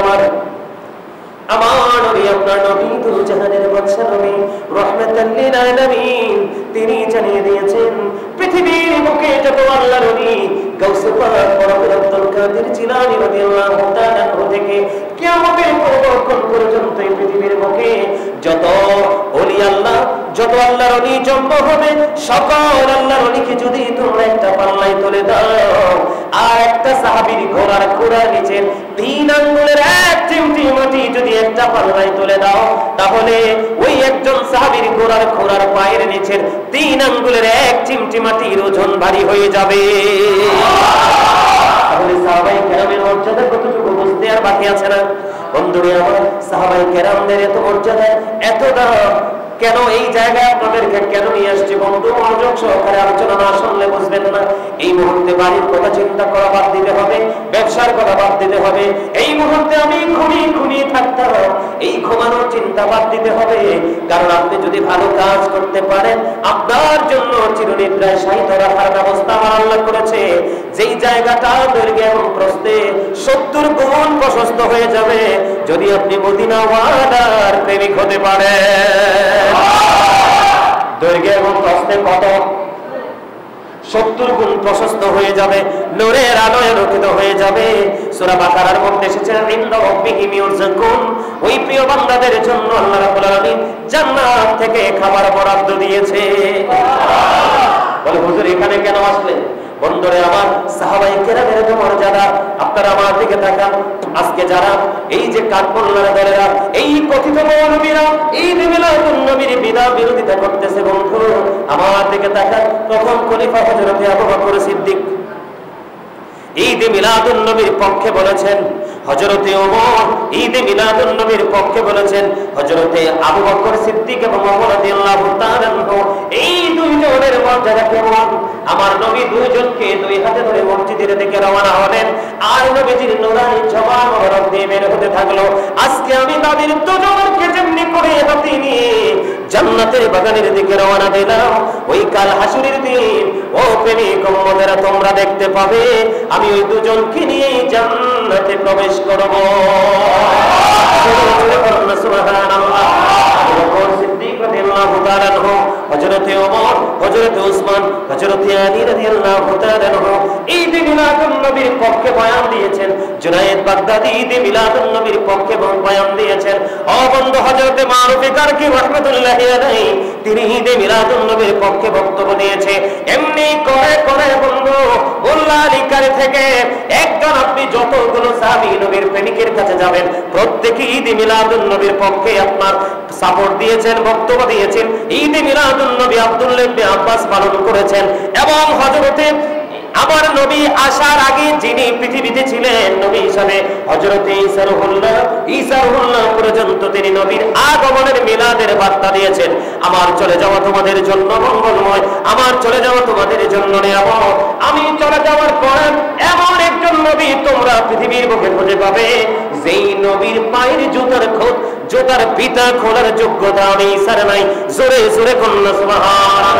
আমার নবী আপনার নবী দুল জাহানের বাদশা নবী রাহমাতাল লিল আলামিন তিনি জানিয়ে দিয়েছেন পৃথিবীর বুকে যত আল্লাহর ওলি গাউসে পাক পরম আব্দুল কাদের জিলানী রাদিয়াল্লাহু তাআলা থেকে কিয়ামতের পরবর্তী পর্যন্ত এই পৃথিবীর বুকে যত ওলি আল্লাহ যত আল্লাহর ওলি জন্ম হবে সকল আল্লাহর ওলিকে যদি তোমরা একটা পাল্লায় তুলে দাও আর একটা সাহাবীর ঘোড়ার খুরার নিচে 3 আঙ্গুলের এক চিমটি মাটি যদি একটা পাল্লায় তুলে দাও তাহলে ওই একজন সাহাবীর ঘোড়ার খুরার পায়ের নিচে 3 আঙ্গুলের এক চিমটি মাটির ওজন ভারী হয়ে যাবে। তাহলে সাহাবায়ে কেরামের মর্যাদা কতটুকু বুঝতে আর বাকি আছে না? বন্ধুরা আমার সাহাবায়ে কেরামদের এত মর্যাদা এত দাম কেন এই জায়গায় আপনাদেরকে কেন নিয়ে আসছি বন্ধু? মনোযোগ সহকারে আলোচনা না শুনলে বুঝবেন না। এই মুহূর্তে বাড়ির কথা চিন্তা করা বাদ দিতে হবে, ব্যবসার কথা বাদ দিতে হবে। এই মুহূর্তে আমি ঘুমিয়ে থাকতাম, এই ঘুমানোর চিন্তা বাদ দিতে হবে। কারণ আপনি যদি ভালো কাজ করতে পারেন আপনার জন্য চিরনিদ্রায় শায়িত রাখার ব্যবস্থা আমার আল্লাহ করেছে। যেই জায়গাটা দৈর্ঘ্য এবং প্রস্থে 70 গুণ প্রশস্ত হয়ে যাবে যদি আপনি মদিনাওয়ালার প্রেমিক হতে পারেন। দৈর্ঘ্য এবং প্রস্থে কত? 70 গুণ প্রশস্ত হয়ে যাবে, নূরের আলোয় আলোকিত হয়ে যাবে। সূরা বাকারার মধ্যে এসেছে ইনদা রাব্বিহিম ইউরযাকুন, ওই প্রিয় বান্দাদের জন্য আল্লাহ রাব্বুল আলামিন জান্নাত থেকে খাবার বরাদ্দ দিয়েছে। বলে হুজুর এখানে কেন আসলেন? বন্ধুরে আমার সাহাবায়ে কেরামের এত মর্যাদা আপনারা আমার দিকে তাকান। আজকে যারা এই যে কাঠমোল্লার দলেরা এই কথিত মৌলবীরা এই মিলাদুন নবীর বিরোধিতা করতেছে বন্ধু আমার দিকে তাকান। তখন খলিফা হযরত আবু বকর সিদ্দিক ঈদে মিলাদুন নবীর পক্ষে বলেছেন, হযরতে ওমর ঈদে মিলাদুন নবীর পক্ষে বলেছেন, হযরতে আবু বকর সিদ্দিক এবং ওমর রাদিয়াল্লাহু তাআলা এই দুইজনের মর্যাদা কেমন? আমার নবী দুইজনকে দুই হাতে ধরে মসজিদের দিকে রওনা হলেন আর নবীজির নূরানি জবান মোবারক দিয়ে বের হতে থাকলো। আজকে আমি তাদের দুজনকে যেমনি করে হাতে নিয়ে জান্নাতের বাগানের দিকে রওনা দিলাম, ওই কাল হাসরের দিন ও প্রেমিক উম্মতেরা তোমরা দেখতে পাবে আমি ওই দুজনকে নিয়ে জান্নাতে প্রবেশ করব। সুবহানাল্লাহ। আবু বকর সিদ্দিক রাদিয়াল্লাহু তাআলা আনহু, হযরতে ওমর, হযরতে উসমান, হযরতে আলী রাদিয়াল্লাহু তাআলা আনহু ঈদে মিলাদুন নবীর পক্ষে বয়ান দিয়েছেন। জুনায়েদ বাগদাদি ঈদে মিলাদুন নবীর পক্ষে বয়ান দিয়েছেন। ও বন্ধু হযরতে মারুফি কারকি রাহমাতুল্লাহি আলাইহি তিনি ঈদে মিলাদুন নবীর পক্ষে বক্তব্য দিয়েছে। এমনি করে করে বন্ধু উল্লাহলিকারে থেকে একজন আপনি যতগুলো সাহাবী নবীর প্রেমিকের কাছে যাবেন প্রত্যেকই ঈদে মিলাদুন নবীর পক্ষে আপনার সাপোর্ট দিয়েছেন, বক্তব্য দিয়েছেন। ঈদে মিলাদুন নবী আব্দুল্লাহ ইবনে আব্বাস পালন করেছেন এবং হযরতে আমার নবী আসার আগে যিনি পৃথিবীতে ছিলেন নবী হিসাবে হযরতে ঈসা রুহুল্লাহ পর্যন্ত তিনি নবীর আগমনের মিলাদের বার্তা দিয়েছেন। আমার চলে যাওয়া তোমাদের জন্য মঙ্গলময়, আমার চলে যাওয়া তোমাদের জন্য নিয়ামত। আমি চলে যাওয়ার পর এমন একজন নবী তোমরা পৃথিবীর বুকে খুঁজে পাবে যেই নবীর পায়ের জুতার ফিতা খোলার যোগ্যতা আমি ঈসার নাই। জোরে জোরে কন্যা সুবহানাল্লাহ।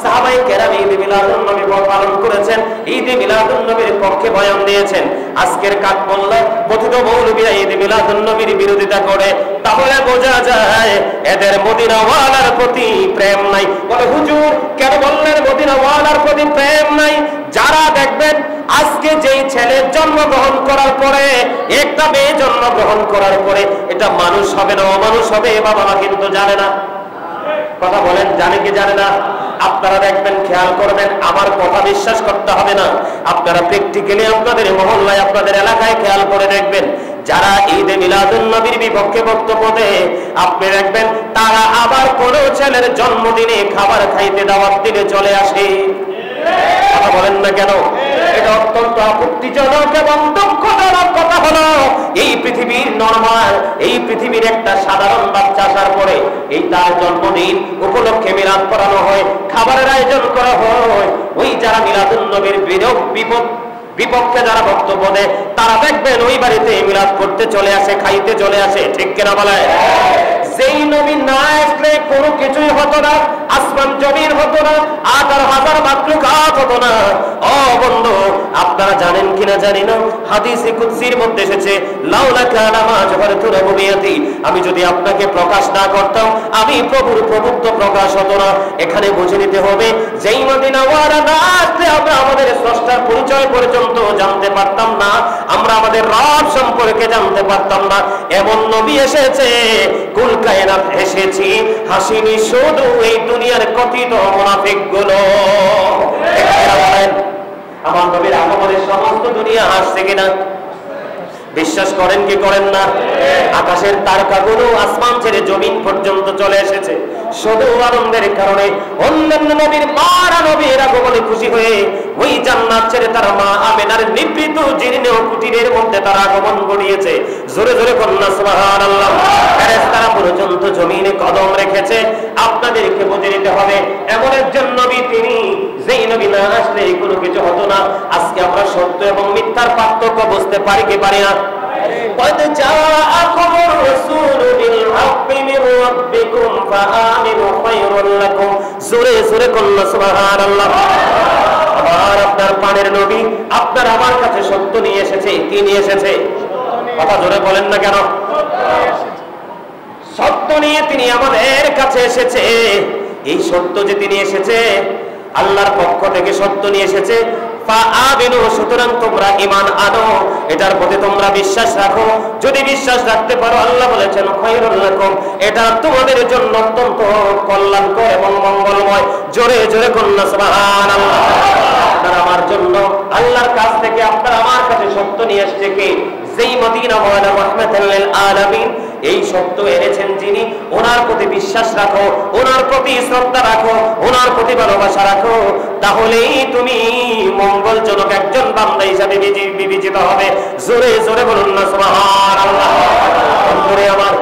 সাহাবায়ে কেরাম ঈদে মিলাদুন নবী পালন করেছেন, ঈদে মিলাদুন নবীর পক্ষে বয়ান দিয়েছেন। আজকের কাঠমোল্লা কথিত মৌলবীরা ঈদে মিলাদুন নবীর বিরোধিতা করে, তাহলে বোঝা যায় এদের মদিনাওয়ালার প্রতি প্রেম নাই। বলে হুজুর কেন বললেন মদিনাওয়ালার প্রতি প্রেম নাই? যারা দেখবেন আজকে যেই ছেলে জন্মগ্রহণ করার পরে একটা মেয়ে জন্মগ্রহণ করার পরে এটা মানুষ হবে না অমানুষ হবে বাবা মা কিন্তু জানে না। কথা বলেন জানে কি জানে না? আপনারা দেখবেন খেয়াল করবেন, আমার কথা বিশ্বাস করতে হবে না, আপনারা প্র্যাকটিক্যালি আপনাদের মহল্লায় আপনাদের এলাকায় খেয়াল করে দেখবেন যারা ঈদে মিলাদুন নবীর বিপক্ষে বক্তব্য দেয় আপনি দেখবেন তারা আবার কোনো ছেলের জন্মদিনে খাবার খাইতে দাওয়াত দিলে চলে আসে। কথা বলেন না কেন? এটা অত্যন্ত আপত্তিজনক এবং দুঃখজনক কথা হলো এই পৃথিবীর নরমাল এই পৃথিবীর একটা সাধারণ বাচ্চা আসার পরে এই তার জন্মদিন উপলক্ষে মিলাদ করানো হয়, খাবারের আয়োজন করা হয়। ওই যারা মিলাদুন নবীর বিপক্ষে যারা বক্তব্য দেয় তারা দেখবেন ওই বাড়িতে মিলাদ করতে চলে আসে, খাইতে চলে আসে। ঠিক কিনা বলে? যেই নবী না আসলে কোনো কিছুই হতো না। আসমান জমিন হতো না, 18,000 মাখলুকাত হতো না। ও বন্ধু, আপনারা জানেন কিনা জানি না, হাদিসে কুদসির মধ্যে এসেছে, লাউলা কানা মা জাফারতু রুবিয়াতি, আমি যদি আপনাকে প্রকাশ না করতাম, আমি প্রভুর প্রভুত্ব প্রকাশ হতো না। এখানে বুঝে নিতে হবে, যেই মদিনা ওয়ালা না আসলে আমরা আমাদের স্রষ্টার পরিচয় পর্যন্ত জানতে পারতাম না, আমরা আমাদের রব সম্পর্কে জানতে পারতাম না। এমন নবী এসেছে, কুল কায়নাত এসেছি, হাসিনি শুধু এই দুনিয়ার কথিত মুনাফিকগুলো। আমার নবীর আগমনে সমস্ত দুনিয়া হাসছে কিনা? বিশ্বাস করেন কি করেন না? আকাশের তারকাগুলো আসমান ছেড়ে জমিন পর্যন্ত চলে এসেছে শুধু আনন্দের কারণে। অন্যান্য নবীর মারা নবীর আগমনে খুশি হয়ে ওই জান্নাত ছেড়ে তার মা আমেনার নিভৃত জীর্ণ কুটিরের মধ্যে তার আগমন ঘটিয়েছে। জোরে জোরে কন্যা সুবহানাল্লাহ। ফেরেশতারা পর্যন্ত জমিনে কদম রেখেছে। আপনাদেরকে বুঝে নিতে হবে, এমন একজন নবী তিনি, যেই নবী না আসলে কোনো কিছু হতো না। আজকে আমরা সত্য এবং মিথ্যার পার্থক্য বুঝতে পারি কি পারি না? قد جاءكم الرسول بالحق من ربكم فآمنوا خير لكم। জোরে জোরে কন্যা সুবহানাল্লাহ। আমার আপনার পানের নবী আপনার আমার কাছে সত্য নিয়ে এসেছে। কি নিয়ে এসেছে? কথা জোরে বলেন না কেন? সত্য নিয়ে তিনি আমাদের কাছে এসেছে। এই সত্য যে তিনি এসেছে, আল্লাহর পক্ষ থেকে সত্য নিয়ে এসেছে। ফাআমিনু, সুতরাং তোমরা ঈমান আনো, এটার প্রতি তোমরা বিশ্বাস রাখো। যদি বিশ্বাস রাখতে পারো, আল্লাহ বলেছেন খায়রুল লাকুম, এটা তোমাদের জন্য অত্যন্ত কল্যাণকর এবং মঙ্গলময়। জোরে জোরে কন্যা সুবহানাল্লাহ। আপনার আমার জন্য আল্লাহর কাছ থেকে আপনার আমার কাছে সত্য নিয়ে এসেছে কে? যেই মদিনা ওয়ালা রাহমাতাল লিল আলামিন, এই সত্য এনেছেন যিনি, ওনার প্রতি বিশ্বাস রাখো, ওনার প্রতি শ্রদ্ধা রাখো, ওনার প্রতি ভালোবাসা রাখো, তাহলেই তুমি মঙ্গলজনক একজন বান্দা হিসাবে বিবেচিত হবে। জোরে জোরে বলুন না সুবহানাল্লাহ। বন্ধুরে আমার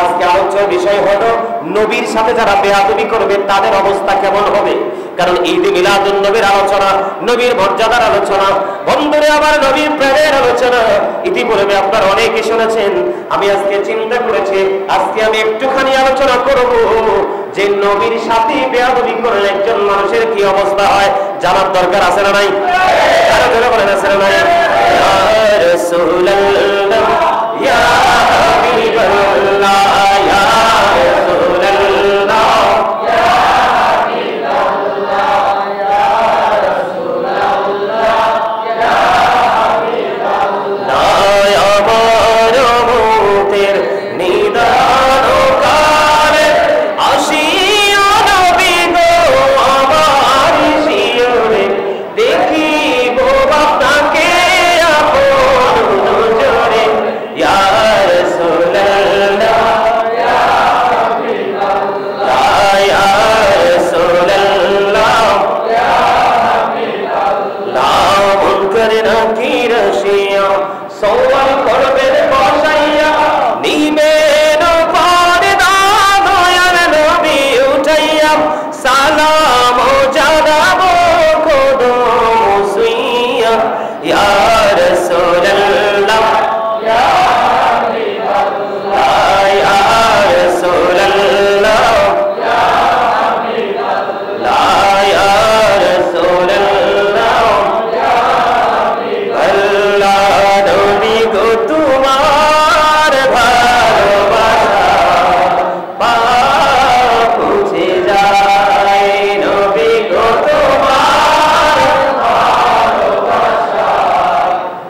আজকে আলোচ্য বিষয় হলো নবীর সাথে যারা বেয়াদবি করবে তাদের অবস্থা কেমন হবে। কারণ ঈদ মিলাদুন নবীর আলোচনা, নবীর মর্যাদার আলোচনা, বন্ধুরে আমার নবীর প্রেমের আলোচনা ইতিপূর্বে আপনারা অনেকে শুনেছেন। আমি আজকে চিন্তা করেছি, আজকে আমি একটুখানি আলোচনা করব যে নবীর সাথে বেয়াদবি করলে একজন মানুষের কি অবস্থা হয়। জানার দরকার আছে না নাই? আরো জোরে বলেন, আছে না নাই? ইয়া রাসূলুল্লাহ, ইয়া হাবিবাল্লাহ, ইয়া রাসূলুল্লাহ, ইয়া হাবিবাল্লাহ, ইয়া রাসূলুল্লাহ, ইয়া হাবিবাল্লাহ। আমার মুতের নিদান কারে আসিয়া নবী গো, আমার শিয়রে দেখিব আপনাকে আপন নজরে। ইয়া রাসূলুল্লাহ, ইয়া হাবিবাল্লাহ, ইয়া রাসূলুল্লাহ, ইয়া হাবিবাল্লাহ। মুনকার নাকির আসিয়া সওয়াল করবে বসাইয়া, নিবেন পর্দা দয়ার নবী উঠাইয়া, সালাম জানাবো কদম ছুঁইয়া। ইয়া রাসূলুল্লাহ, ইয়া হাবিবাল্লাহ, ইয়া রাসূলুল্লাহ, ইয়া হাবিবাল্লাহ, ইয়া রাসূলুল্লাহ, ইয়া হাবিবাল্লাহ। নবী গো তোমার ভালোবাসা পাপ মুছে যায়, নবী গো তোমার ভালোবাসা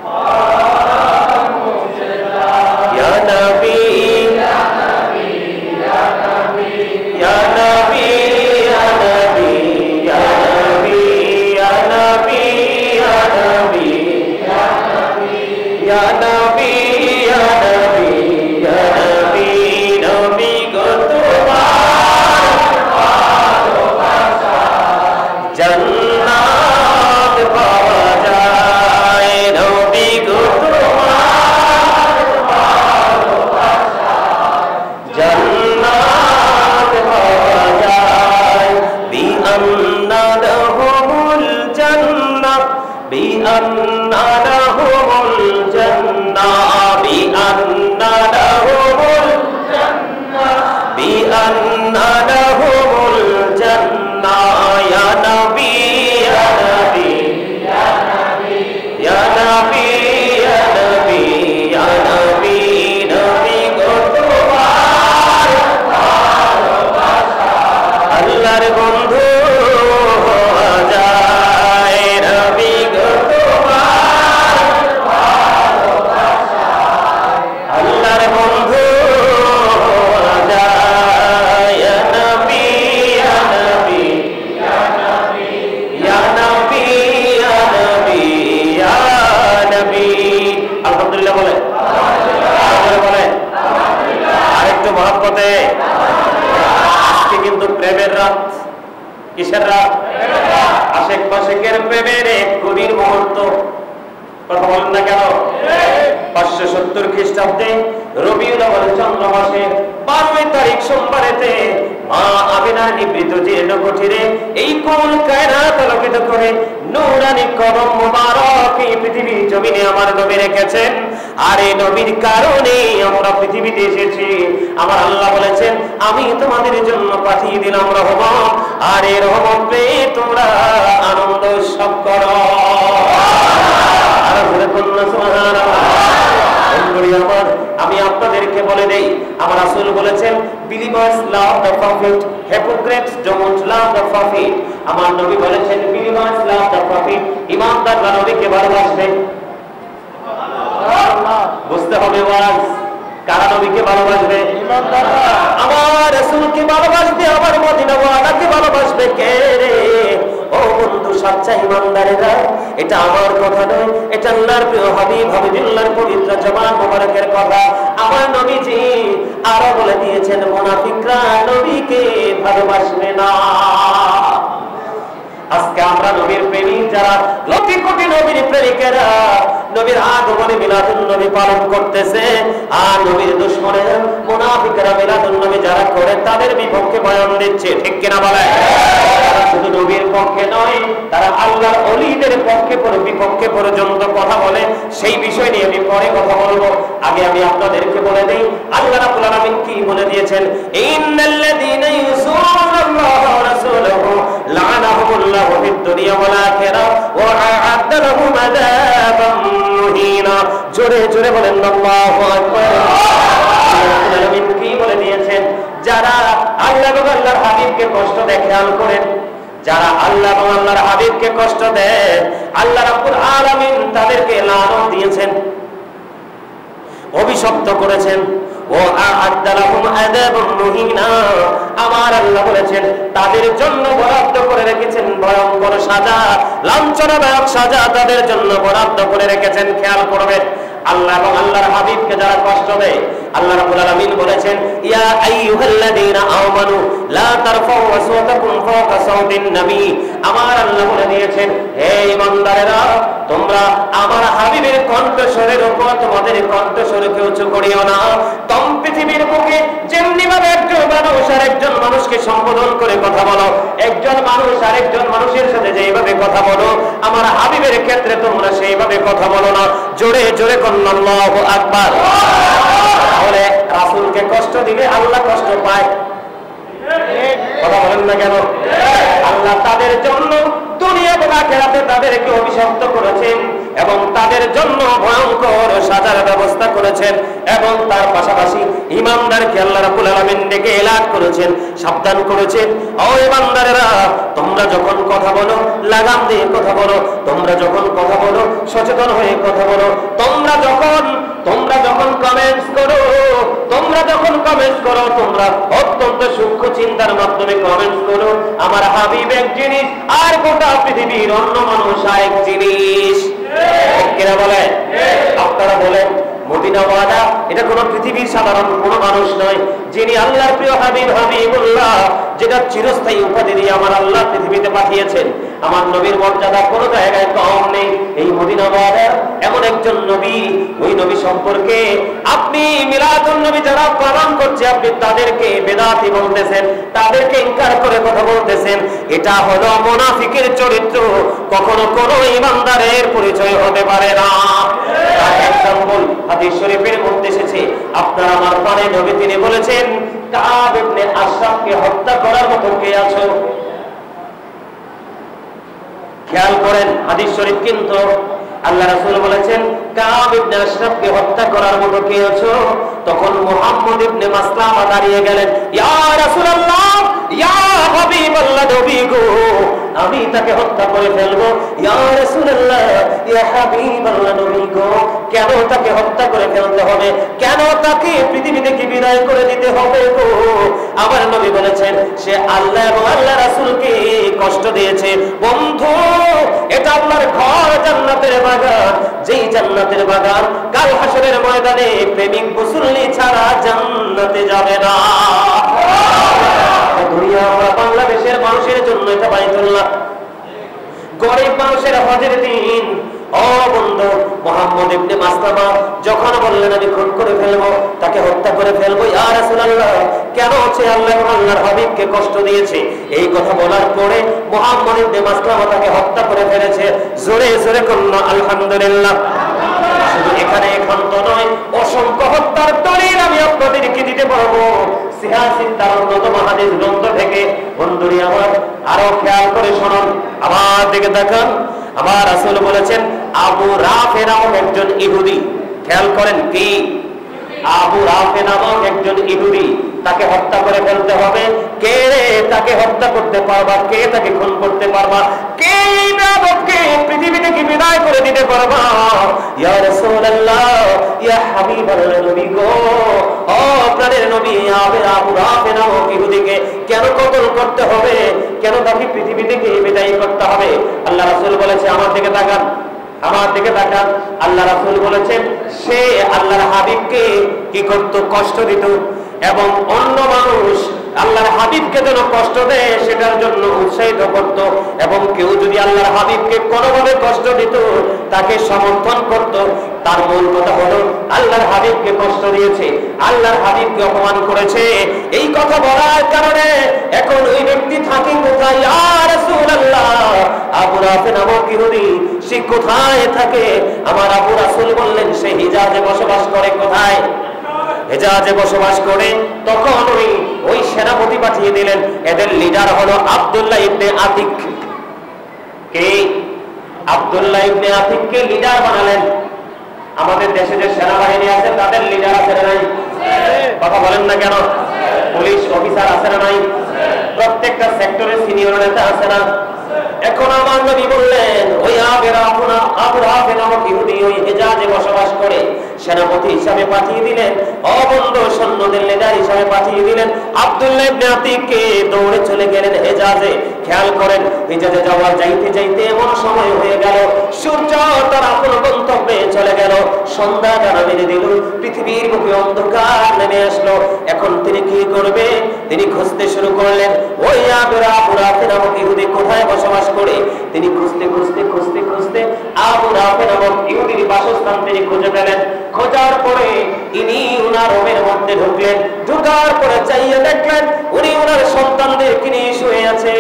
পাপ মুছে যায়। ইয়া নবী, ইয়া নবী, ইয়া নবী, ইয়া নবী, ইয়া নবী, ইয়া নবী, ইয়া নবী, ইয়া নবী, ইয়া নবী, ইয়া নবী, ইয়া নবী, ইয়া নবী, নবী গো তোমার ভালোবাসা জান্নাত পাওয়া যায়, নবী গো তোমার ভালোবাসা জান্নাত পাওয়া যায়। বিআন্না লাহুমুল জান্নাহ, বিআন্না লাহুমুল জান্নাহ, বিআন্না আলহামদুলিল্লাহ বলে, বলে আরেকটু মহব্বতে। আজকে কিন্তু প্রেমের রাত। কিসের রাত? আশেক পাশেকের প্রেমের এক গভীর মুহূর্ত। কথা বলেন না কেন? 570 খ্রিস্টাব্দে রবিউল আউয়াল চন্দ্র মাসে 12 তারিখ সোমবারেতে মা আমিনার নিবৃত জীর্ণ কুঠিরে এই কুল কায়নাত আলোকিত করে নূরানি কদম মুবারক এই পৃথিবীর জমিনে আমার নবী রেখেছেন। আর এই নবীর কারণে আমরা পৃথিবীতে এসেছি। আমার আল্লাহ বলেছেন, আমি তোমাদের জন্য পাঠিয়ে দিলাম রহমত, আর এই রহমত পেয়ে তোমরা আনন্দ উৎসব করো। আমি আপনাদেরকে বলে দেই, আমার রাসূল বলেছেন, believers love the prophet, hypocrites don't love the prophet। আমার নবী বলেছেন, believers love the prophet, ঈমানদাররা নবীকে ভালোবাসবে। বুঝতে হবে ওয়াজ, কারা নবীকে ভালোবাসবে? ঈমানদাররা। আমার রাসূলকে ভালোবাসবে, আমার মদিনা ওয়ালাকে ভালোবাসবে কে রে? ও বন্ধু, সচ্চা ঈমানদারেরা, এটা আমার কথা নয়, এটা আল্লাহর প্রিয় হাবিব হাবিবুল্লাহর পবিত্র জবান মোবারকের কথা। আমার নবীজি আরো বলে দিয়েছেন, মুনাফিকরা নবীকে ভালোবাসবে না। আজকে আমরা নবীর প্রেমিক যারা, লক্ষ কোটি নবীর প্রেমিকেরা নবীর আগমনে মিলাদুন নবী পালন করতেছে, আর নবীর দুশমনেরা মুনাফিকরা মিলাদুন নবী যারা করে তাদের বিপক্ষে বয়ান দিচ্ছে। ঠিক কিনা বলে? শুধু নবীর পক্ষে নয়, তারা আল্লাহর ওলিদের পক্ষে বিপক্ষে পর্যন্ত কথা বলে। সেই বিষয় নিয়ে আমি পরে কথা বলবো। আগে আমি আপনাদেরকে বলে দেই, আল্লাহ রাব্বুল আলামিন কি বলে দিয়েছেন, ইন্নাল্লাযীনা ইউযুনাল্লাহা ওয়া রাসূলাহু লা'নাহুমুল্লাহু ফিদ দুনিয়া ওয়াল আখিরাহ ওয়া আ'আদ্দা লাহুম আযাবাম মুহিনা। জোরে জোরে বলেন আল্লাহু আকবার। আল্লাহ রাব্বুল কি বলে দিয়েছেন, যারা আল্লাহ এবং আল্লাহর হাবিবকে কষ্ট দেয়, খেয়াল করেন, যারা আল্লাহ এবং আল্লাহর হাবিবকে কষ্ট দেয়, আল্লাহ রাব্বুল আলামিন তাদেরকে লানত দিয়েছেন, অভিশপ্ত করেছেন। ও আ'আদ্দা লাহুম আযাবাম মুহিনা, আমার আল্লাহ বলেছেন তাদের জন্য বরাদ্দ করে রেখেছেন ভয়ঙ্কর সাজা, লাঞ্ছনাদায়ক সাজা তাদের জন্য বরাদ্দ করে রেখেছেন। খেয়াল করবেন, আল্লাহ এবং আল্লাহর হাবিবকে যারা কষ্ট দেয়, আল্লাহ রাব্বুল আলামিন বলেছেন, ইয়া আইয়ুহাল্লাযীনা আমানু লা তারফাউ আসওয়াতাকুম ফাওকা সাওতিন নবী। আমার আল্লাহ বলে দিয়েছেন, হে ঈমানদারেরা, তোমরা আমার হাবিবের কণ্ঠস্বরের উপর তোমাদের কণ্ঠস্বরকে উঁচু করিও না। তোম পৃথিবীর বুকে যেমনি ভাবে একজন মানুষ আরেকজন মানুষকে সম্বোধন করে কথা বলো, একজন মানুষ আরেকজন মানুষের সাথে যেভাবে কথা বলো, আমার হাবিবের ক্ষেত্রে তোমরা সেইভাবে কথা বলো না। জোরে জোরে কন্না আল্লাহু আকবার। তাহলে রাসূলকে কষ্ট দিলে আল্লাহ কষ্ট পায়। কথা বলেন না কেন? আল্লাহ তাদের জন্য দুনিয়া এবং আখিরাতে তাদেরকে অভিশপ্ত করেছেন এবং তাদের জন্য ভয়ঙ্কর সাজার ব্যবস্থা করেছেন, এবং তার পাশাপাশি ঈমানদারকে আল্লাহ রাব্বুল আলামিন ডেকে এলান করেছেন, সাবধান করেছেন, ও ঈমানদারেরা, তোমরা যখন কথা বলো লাগাম দিয়ে কথা বলো, তোমরা যখন কথা বলো সচেতন হয়ে কথা বলো, তোমরা যখন কমেন্টস করো, তোমরা অত্যন্ত সূক্ষ্ম চিন্তার মাধ্যমে কমেন্টস করো। আমার হাবিব এক জিনিস, আর গোটা পৃথিবীর অন্য মানুষ আরেক জিনিস। কেনা বলে? আপনারা বলেন, মদিনা ওয়ালা এটা কোন পৃথিবীর সাধারণ কোন মানুষ নয়, যিনি আল্লাহর প্রিয় হাবিব হাবিবুল্লাহ, যেটা চিরস্থায়ী উপাধি দিয়ে আমার আল্লাহ পৃথিবীতে পাঠিয়েছেন। আমার নবীর মর্যাদা কোনো জায়গায় কম নেই। এই মদিনা ওয়ালা এমন একজন নবী, ওই নবী সম্পর্কে আপনি মিলাদুন নবী যারা পালন করছে, আপনি তাদেরকে বেদাতি বলতেছেন, তাদেরকে ইনকার করে কথা বলতেছেন। এটা হলো মুনাফিকের চরিত্র, কখনো কোনো ঈমানদারের পরিচয় হতে পারে না। এক্সাম্পল হাদিস শরীফের মধ্যে এসেছে, আপনার আমার পানে নবী তিনি বলেছেন, কাব ইবনে আশরাফকে হত্যা করার মতো কে আছো? খেয়াল করেন হাদিস শরীফ, কিন্তু আল্লাহ রাসূল বলেছেন, কাব ইবনে আশরাফকে হত্যা করার মতো কে আছো? তখন মুহাম্মদ ইবনে মাসলামা দাঁড়িয়ে গেলেন, ইয়া রাসূলুল্লাহ, ইয়া হাবিবাল্লাহ, নবী গো, আমি তাকে হত্যা করে ফেলবো। ইয়া রাসূলুল্লাহ, ইয়া হাবিবাল্লাহ, নবী গো, কেন তাকে হত্যা করে ফেলতে হবে? কেন তাকে পৃথিবী থেকে বিদায় করে দিতে হবে গো? আমার নবী বলেছেন সে আল্লাহ এবং আল্লাহ রাসূলকে কষ্ট দিয়েছে। বন্ধু, এটা আল্লাহর ঘর, জান্নাতের বাগান, যেই জান্নাতের বাগান কাল হাসরের ময়দানে প্রেমিক মুসল্লি ছাড়া জান্নাতে যাবে না। দুনিয়া আমরা বাংলাদেশের মানুষের জন্য এটা বাইতুল্লাহ, গরিব মানুষের হজের দিন। ও বন্ধু, মুহাম্মদ ইবনে মাসলামা যখন বললেন আমি খুন করে ফেলবো, তাকে হত্যা করে ফেলবো, ইয়া রাসূলুল্লাহ, কেন হচ্ছে আল্লাহ এবং আল্লাহর হাবিবকে কষ্ট দিয়েছে, এই কথা বলার পরে মুহাম্মদ ইবনে মাসলামা তাকে হত্যা করে ফেলেছে। জোরে জোরে কন্যা আলহামদুলিল্লাহ। শুধু এখানে ক্ষান্ত নয়, অসংখ্য হত্যার দলিল আমি আপনাদেরকে দিতে পারবো সিহাসিন তার অন্যতম হাদিস গ্রন্থ থেকে। বন্ধুরি আমার, আরো খেয়াল করে শুনুন, আমার দিকে তাকান। আমার রাসূল বলেছেন আবু রাফে নামক একজন ইহুদি, খেয়াল করেন কি, আবু রাফে নামক একজন ইহুদি, তাকে হত্যা করে ফেলতে হবে। কে তাকে হত্যা করতে পারবা? কে তাকে খুন করতে পারবা? কে ইবাদতকে পৃথিবী থেকে বিদায় করে দিতে পারবা? ইয়া রাসূলুল্লাহ, ইয়া হাবিবাল্লাহ, নবী গো, ও প্রাণের নবী, আবু রাফে নামক ইহুদিকে কেন কতল করতে হবে? কেন তাকে পৃথিবী থেকে বিদায় করতে হবে? আল্লাহ রাসূল বলেছে, আমার দিকে তাকান, আমার দিকে তাকান। আল্লাহ রাসূল বলেছেন সে আল্লাহর হাবিবকে কি করত? কষ্ট দিত, এবং অন্য মানুষ আল্লাহর হাবিবকে যেন কষ্ট দেয় সেটার জন্য উৎসাহিত করত, এবং কেউ যদি আল্লাহর হাবিবকে কোনোভাবে কষ্ট দিত তাকে সমর্থন করত। তার মূল কথা হলো আল্লাহর হাবিবকে কষ্ট দিয়েছে, আল্লাহর হাবিবকে অপমান করেছে। এই কথা বলার কারণে এখন ওই ব্যক্তি থাকে কোথায়? ইয়া রাসূলুল্লাহ, আবু রাফে নামক ইহুদি সে কোথায় থাকে? আমার আবু রাসূল বললেন সে হিজাজে বসবাস করে। কোথায়? হেজাজে বসবাস করে। তখন ওই সেনাপতি পাঠিয়ে দিলেন, এদের লিডার হলো আব্দুল্লাহ ইবনে আতিক। কে? আব্দুল্লাহ ইবনে আতিককে লিডার বানালেন। আমাদের দেশে যে সেনাবাহিনী আছে তাদের লিডার আছে না নাই? কথা বলেন না কেন? পুলিশ অফিসার আছে না নাই? প্রত্যেকটা সেক্টরের সিনিয়র নেতা আছে না? এখন আমার নবী বললেন ওই আবু রাফে নামক ইহুদি ওই হেজাজে বসবাস করে, সেনাপতি হিসাবে পাঠিয়ে দিলেন, অবন্ধ সৈন্যদের লিডার হিসাবে পাঠিয়ে দিলেন আব্দুল্লাহ ইবনে আতিককে। দৌড়ে চলে গেলেন হেজাজে। খেয়াল করেন, হেজাজে যাওয়ার যাইতে যাইতে এমন সময় হয়ে গেল সূর্য তার আপন গন্তব্যে চলে গেল, সন্ধ্যা ডানা মেরে দিল, পৃথিবীর বুকে অন্ধকার নেমে আসলো। এখন তিনি কি করবে? তিনি খুঁজতে শুরু করলেন ওই আবু রাফে নামক ইহুদি কোথায় বসবাস করে। তিনি খুঁজতে খুঁজতে খুঁজতে খুঁজতে আবু রাফে নামক ইহুদির বাসস্থান তিনি খুঁজে পেলেন। খোঁজার পরে ইনি উনার রুমের মধ্যে ঢুকলেন। ঢুকার পরে চাইয়ে দেখলেন উনি উনার সন্তানদেরকে নিয়ে শুয়ে আছে।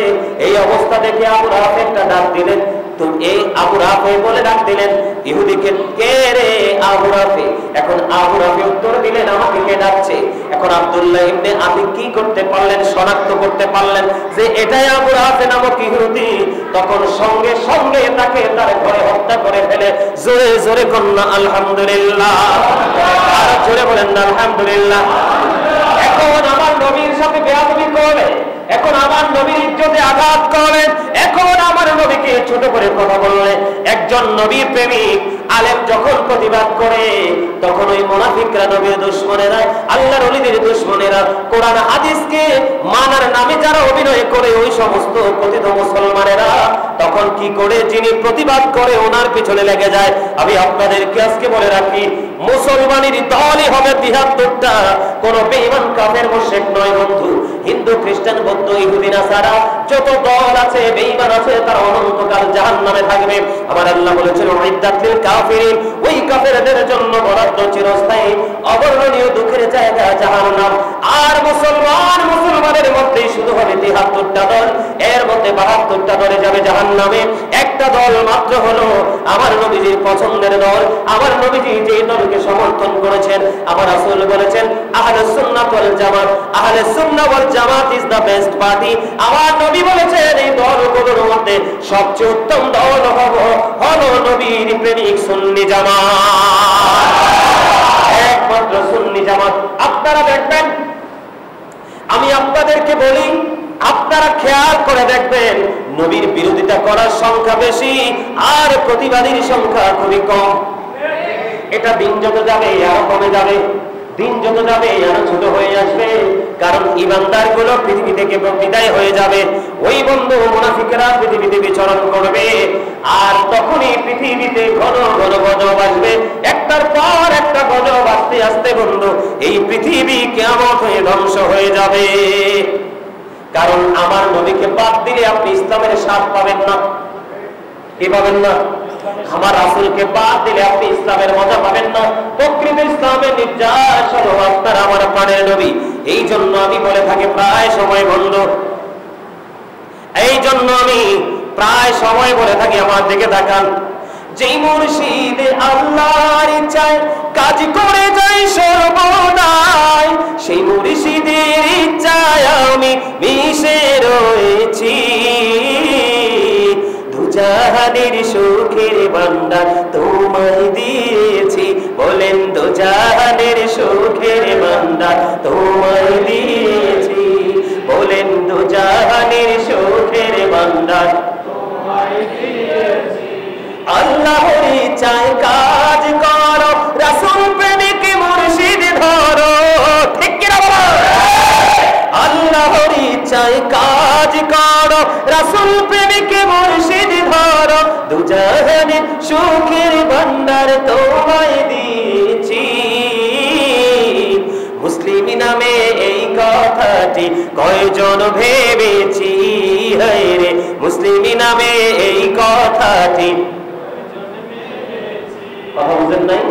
এই অবস্থা দেখে আবু রাফে একটা ডাক দিলেন। তো এই আবু রাফে বলে ডাক দিলেন ইহুদিকে, কে রে আবু রাফে? এখন আবু রাফে উত্তর দিলেন আমাকে কে ডাকছে। এখন আব্দুল্লাহ ইবনে আতিক কি করতে পারলেন? শনাক্ত করতে পারলেন যে এটাই আবু রাফে নামক ইহুদি। তখন সঙ্গে সঙ্গে তাকে তার ঘরে হত্যা করে ফেলে। জোরে জোরে কন্যা আলহামদুলিল্লাহ, আর জোরে বলেন না আলহামদুলিল্লাহ। এখন আমার নবীর সাথে বেয়াদবি করবে, এখন আমার নবীর ইজ্জতে আঘাত করলেন, এখন আমার নবীকে ছোট করে কথা বললেন। একজন নবীর প্রেমিক আলেম যখন প্রতিবাদ করে তখন ওই মুনাফিকরা, নবীর দুশমনেরা, আল্লাহর ওলিদের দুশমনেরা, কোরআন হাদিসকে মানার নামে যারা অভিনয় করে ওই সমস্ত কথিত মুসলমানেরা তখন কি করে? যিনি প্রতিবাদ করে ওনার পিছনে লেগে যায়। আমি আপনাদেরকে আজকে বলে রাখি, মুসলমানের দলই হবে ৭৩টা, কোন বেঈমান কাফের মুশরিক নয় বন্ধু। হিন্দু, খ্রিস্টান, বৌদ্ধ, ইহুদি, নাসারা যত দল আছে, বেঈমান আছে, তারা অনন্তকাল জাহান্নামে থাকবে। আমার আল্লাহ বলেছেন উইদ্দাতিল কাফিরিন, ওই কাফেরদের জন্য বরাদ্দ চিরস্থায়ী অবর্ণনীয় দুঃখের জায়গা জাহান্নাম। আর মুসলমানের মধ্যে শুধু হবে ৭৩টা দল, এর মধ্যে ৭২টা দলে যাবে জাহান্নামে। একটা দল মাত্র হলো আমার নবীজির পছন্দের দল, আমার নবীজি যে দলকে সমর্থন করেছেন। আমার রাসূল বলেছেন আহলুস সুন্নাহ ওয়াল জামাত, আহলুস সুন্নাহ ওয়াল জামাত ইজ দা বেস্ট পার্টি। আমার নবী বলেছেন এই দলগুলোর মধ্যে সবচেয়ে উত্তম দল হলো নবীর প্রেমিক সুন্নি জামাত, একমাত্র সুন্নি জামাত। আপনারা দেখবেন, আমি আপনাদেরকে বলি আপনারা খেয়াল করে দেখবেন নবীর বিরোধিতা করার সংখ্যা বেশি আর প্রতিবাদীর সংখ্যা খুবই কম। এটা দিন যত যাবে আরো কমে যাবে, দিন যত যাবে আরো ছোট হয়ে আসবে, কারণ ইমানদার গুলো পৃথিবী থেকে বিদায় হয়ে যাবে, ওই বন্ধু মুনাফিকরা পৃথিবীতে বিচরণ করবে, আর তখনই পৃথিবীতে ঘন ঘন গজব আসবে, একটার পর একটা গজব আস্তে আস্তে বন্ধু এই পৃথিবী কিয়ামত হয়ে ধ্বংস হয়ে যাবে। কারণ আমার নবীকে বাদ দিলে আপনি ইসলামের স্বাদ পাবেন না। কি পাবেন না? আমার রাসূলকে বাদ দিলে আপনি ইসলামের মজা পাবেন না। প্রকৃত ইসলামের নির্যাস হলো আপনার আমার প্রাণের নবী। এই জন্য আমি বলে থাকি প্রায় সময় বন্ধু, এই জন্য আমি প্রায় সময় বলে থাকি, আমার দিকে তাকান, যেই মুর্শিদ আল্লাহর ইচ্ছায় কাজ করে যায় সর্বদাই, সেই মুর্শিদের ইচ্ছায় আমি মিশে রয়েছি। দুজাহানের সুখের ভান্ডার তোমায় দিয়েছি, বলেন দুজাহানের সুখের ভান্ডার তোমায় দিয়েছি, বলেন দুজাহানের সুখের ভান্ডার তোমায় দিয়েছি। আল্লাহর ইচ্ছায় কাজ করো, রাসূল প্রেমিক মুর্শিদ ধরো, ঠিক কি না বলো? আল্লাহর ইচ্ছায় কাজ করো, রাসূল প্রেমিক মুর্শিদ ধরো, দুজাহানের সুখের ভান্ডার তোমায় দিয়েছি। মুসলিম নামে এই কথাটি কয়জন ভেবেছি, রে মুসলিম নামে এই কথাটি কথা বুঝেন নাই?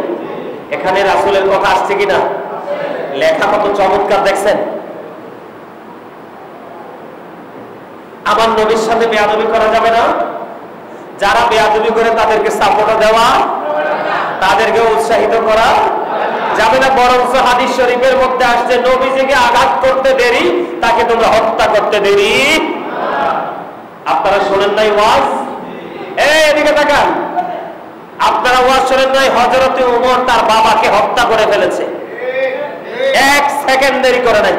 এখানে রাসূলের কথা আসছে কিনা? লেখা কত চমৎকার দেখছেন। আমার নবীর সাথে বেয়াদবি করা যাবে না। যারা বেয়াদবি করে তাদেরকে সাপোর্ট দেওয়া, তাদেরকে উৎসাহিত করা যাবে না। বরঞ্চ হাদিস শরীফের মধ্যে আসছে নবীজিকে আঘাত করতে দেরি, তাকে তোমরা হত্যা করতে দেরি। আপনারা শোনেন নাই ওয়াজ? এদিকে তাকান, আপনারা ওয়াজ শোনেন নাই? হযরত ওমর তার বাবাকে হত্যা করে ফেলেছে, এক সেকেন্ড দেরি করে নাই।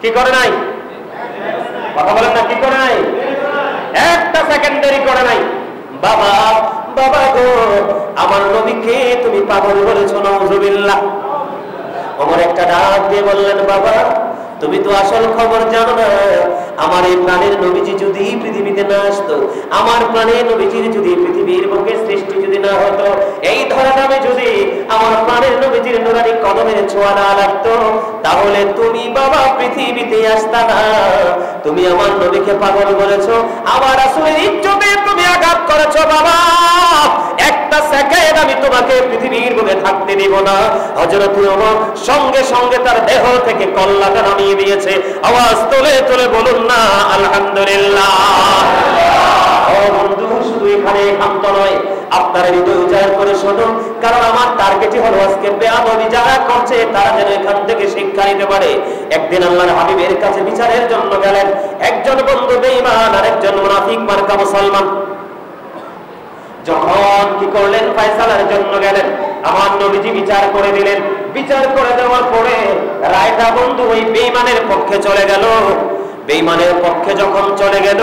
কি করে নাই? কথা বলেন না, কি করে নাই? একটা সেকেন্ড দেরি করে নাই। বাবা বাবা গো, আমার নবীকে তুমি পাগল বলেছো, নাউযুবিল্লাহ। ওমর একটা ডাক দিয়ে বললেন, বাবা তুমি তো আসল খবর জানো না। আমার এই প্রাণের নবীজি যদি পৃথিবীতে না আসতো, আমার প্রাণের নবীজির যদি পৃথিবীর বুকে সৃষ্টি যদি না হতো, এই ধরাধামে যদি আমার প্রাণের নবীজির নুরানি কদমের ছোঁয়া না লাগতো, তাহলে তুমি বাবা পৃথিবীতে আসতা না। তুমি আমার নবীকে পাগল বলেছো, আমার রাসূলের ইজ্জতে তুমি আঘাত করেছো। বাবা একটা সেকেন্ড আমি তোমাকে পৃথিবীর বুকে থাকতে দেব না। হযরত ওমর সঙ্গে সঙ্গে তার দেহ থেকে কল্লাটা নামিয়ে দিয়েছে। আওয়াজ তুলে তুলে বলুন না আলহামদুলিল্লাহ। ও বন্ধু, শুধু এখানে ক্ষান্ত নয়, আপনার হৃদয় উজাড় করে শুনুন, কারণ আমার টার্গেটই হলো আজকে বেয়াদবি যারা করছে তারা যেন এখান থেকে শিক্ষা নিতে পারে। একদিন আল্লাহর হাবিবের কাছে বিচারের জন্য গেলেন একজন বন্ধু বেঈমান আর একজন মুনাফিক মার্কা মুসলমান। যখন কি করলেন? ফয়সালার জন্য গেলেন। আমার নবীজি বিচার করে দিলেন। বিচার করে দেওয়ার পরে রায়টা বন্ধু ওই বেঈমানের পক্ষে চলে গেল। বেঈমানের পক্ষে যখন চলে গেল,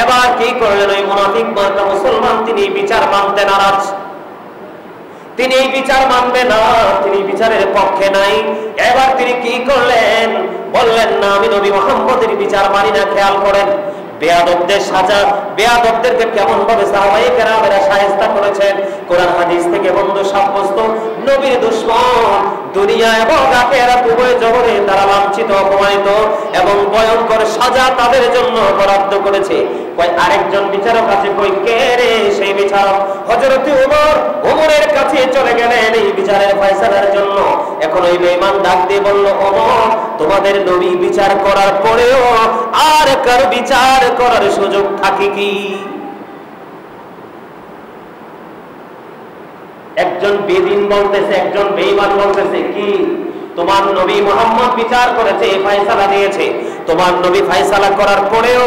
এবার কি করলেন? ওই মুনাফিক মার্কা মুসলমান তিনি বিচার মানতে নারাজ, তিনি এই বিচার মানবে না, তিনি বিচারের পক্ষে নাই। এবার তিনি কি করলেন? বললেন না আমি নবী মুহাম্মদের বিচার মানি না। খেয়াল করেন বেয়াদবদের সাজা, বেয়াদবদেরকে কেমন ভাবে সাহাবায়ে কেরামেরা শায়েস্তা করেছেন। কোরআন হাদিস থেকে বন্ধু সাব্যস্ত নবীর দুশমন দুনিয়া এবং আখিরাত উভয় জগতে তারা লাঞ্ছিত, অপমানিত এবং ভয়ঙ্কর সাজা তাদের জন্য বরাদ্দ করেছে। কই আরেকজন বিচারক আছে, কই কে রে সেই বিচারক? হযরত ওমর, ওমরের কাছে চলে গেলেন এই বিচারের ফয়সালার জন্য। এখন ওই বেঈমান ডাক দিয়ে বলল, ওমর তোমাদের নবী বিচার করার পরেও আর কার বিচার করার সুযোগ থাকে কি? একজন বেদিন বলতেছে, একজন বেঈমান বলতেছে কি তোমার নবী মুহাম্মদ বিচার করেছে, ফয়সালা দিয়েছে, তোমার নবী ফয়সালা করার পরেও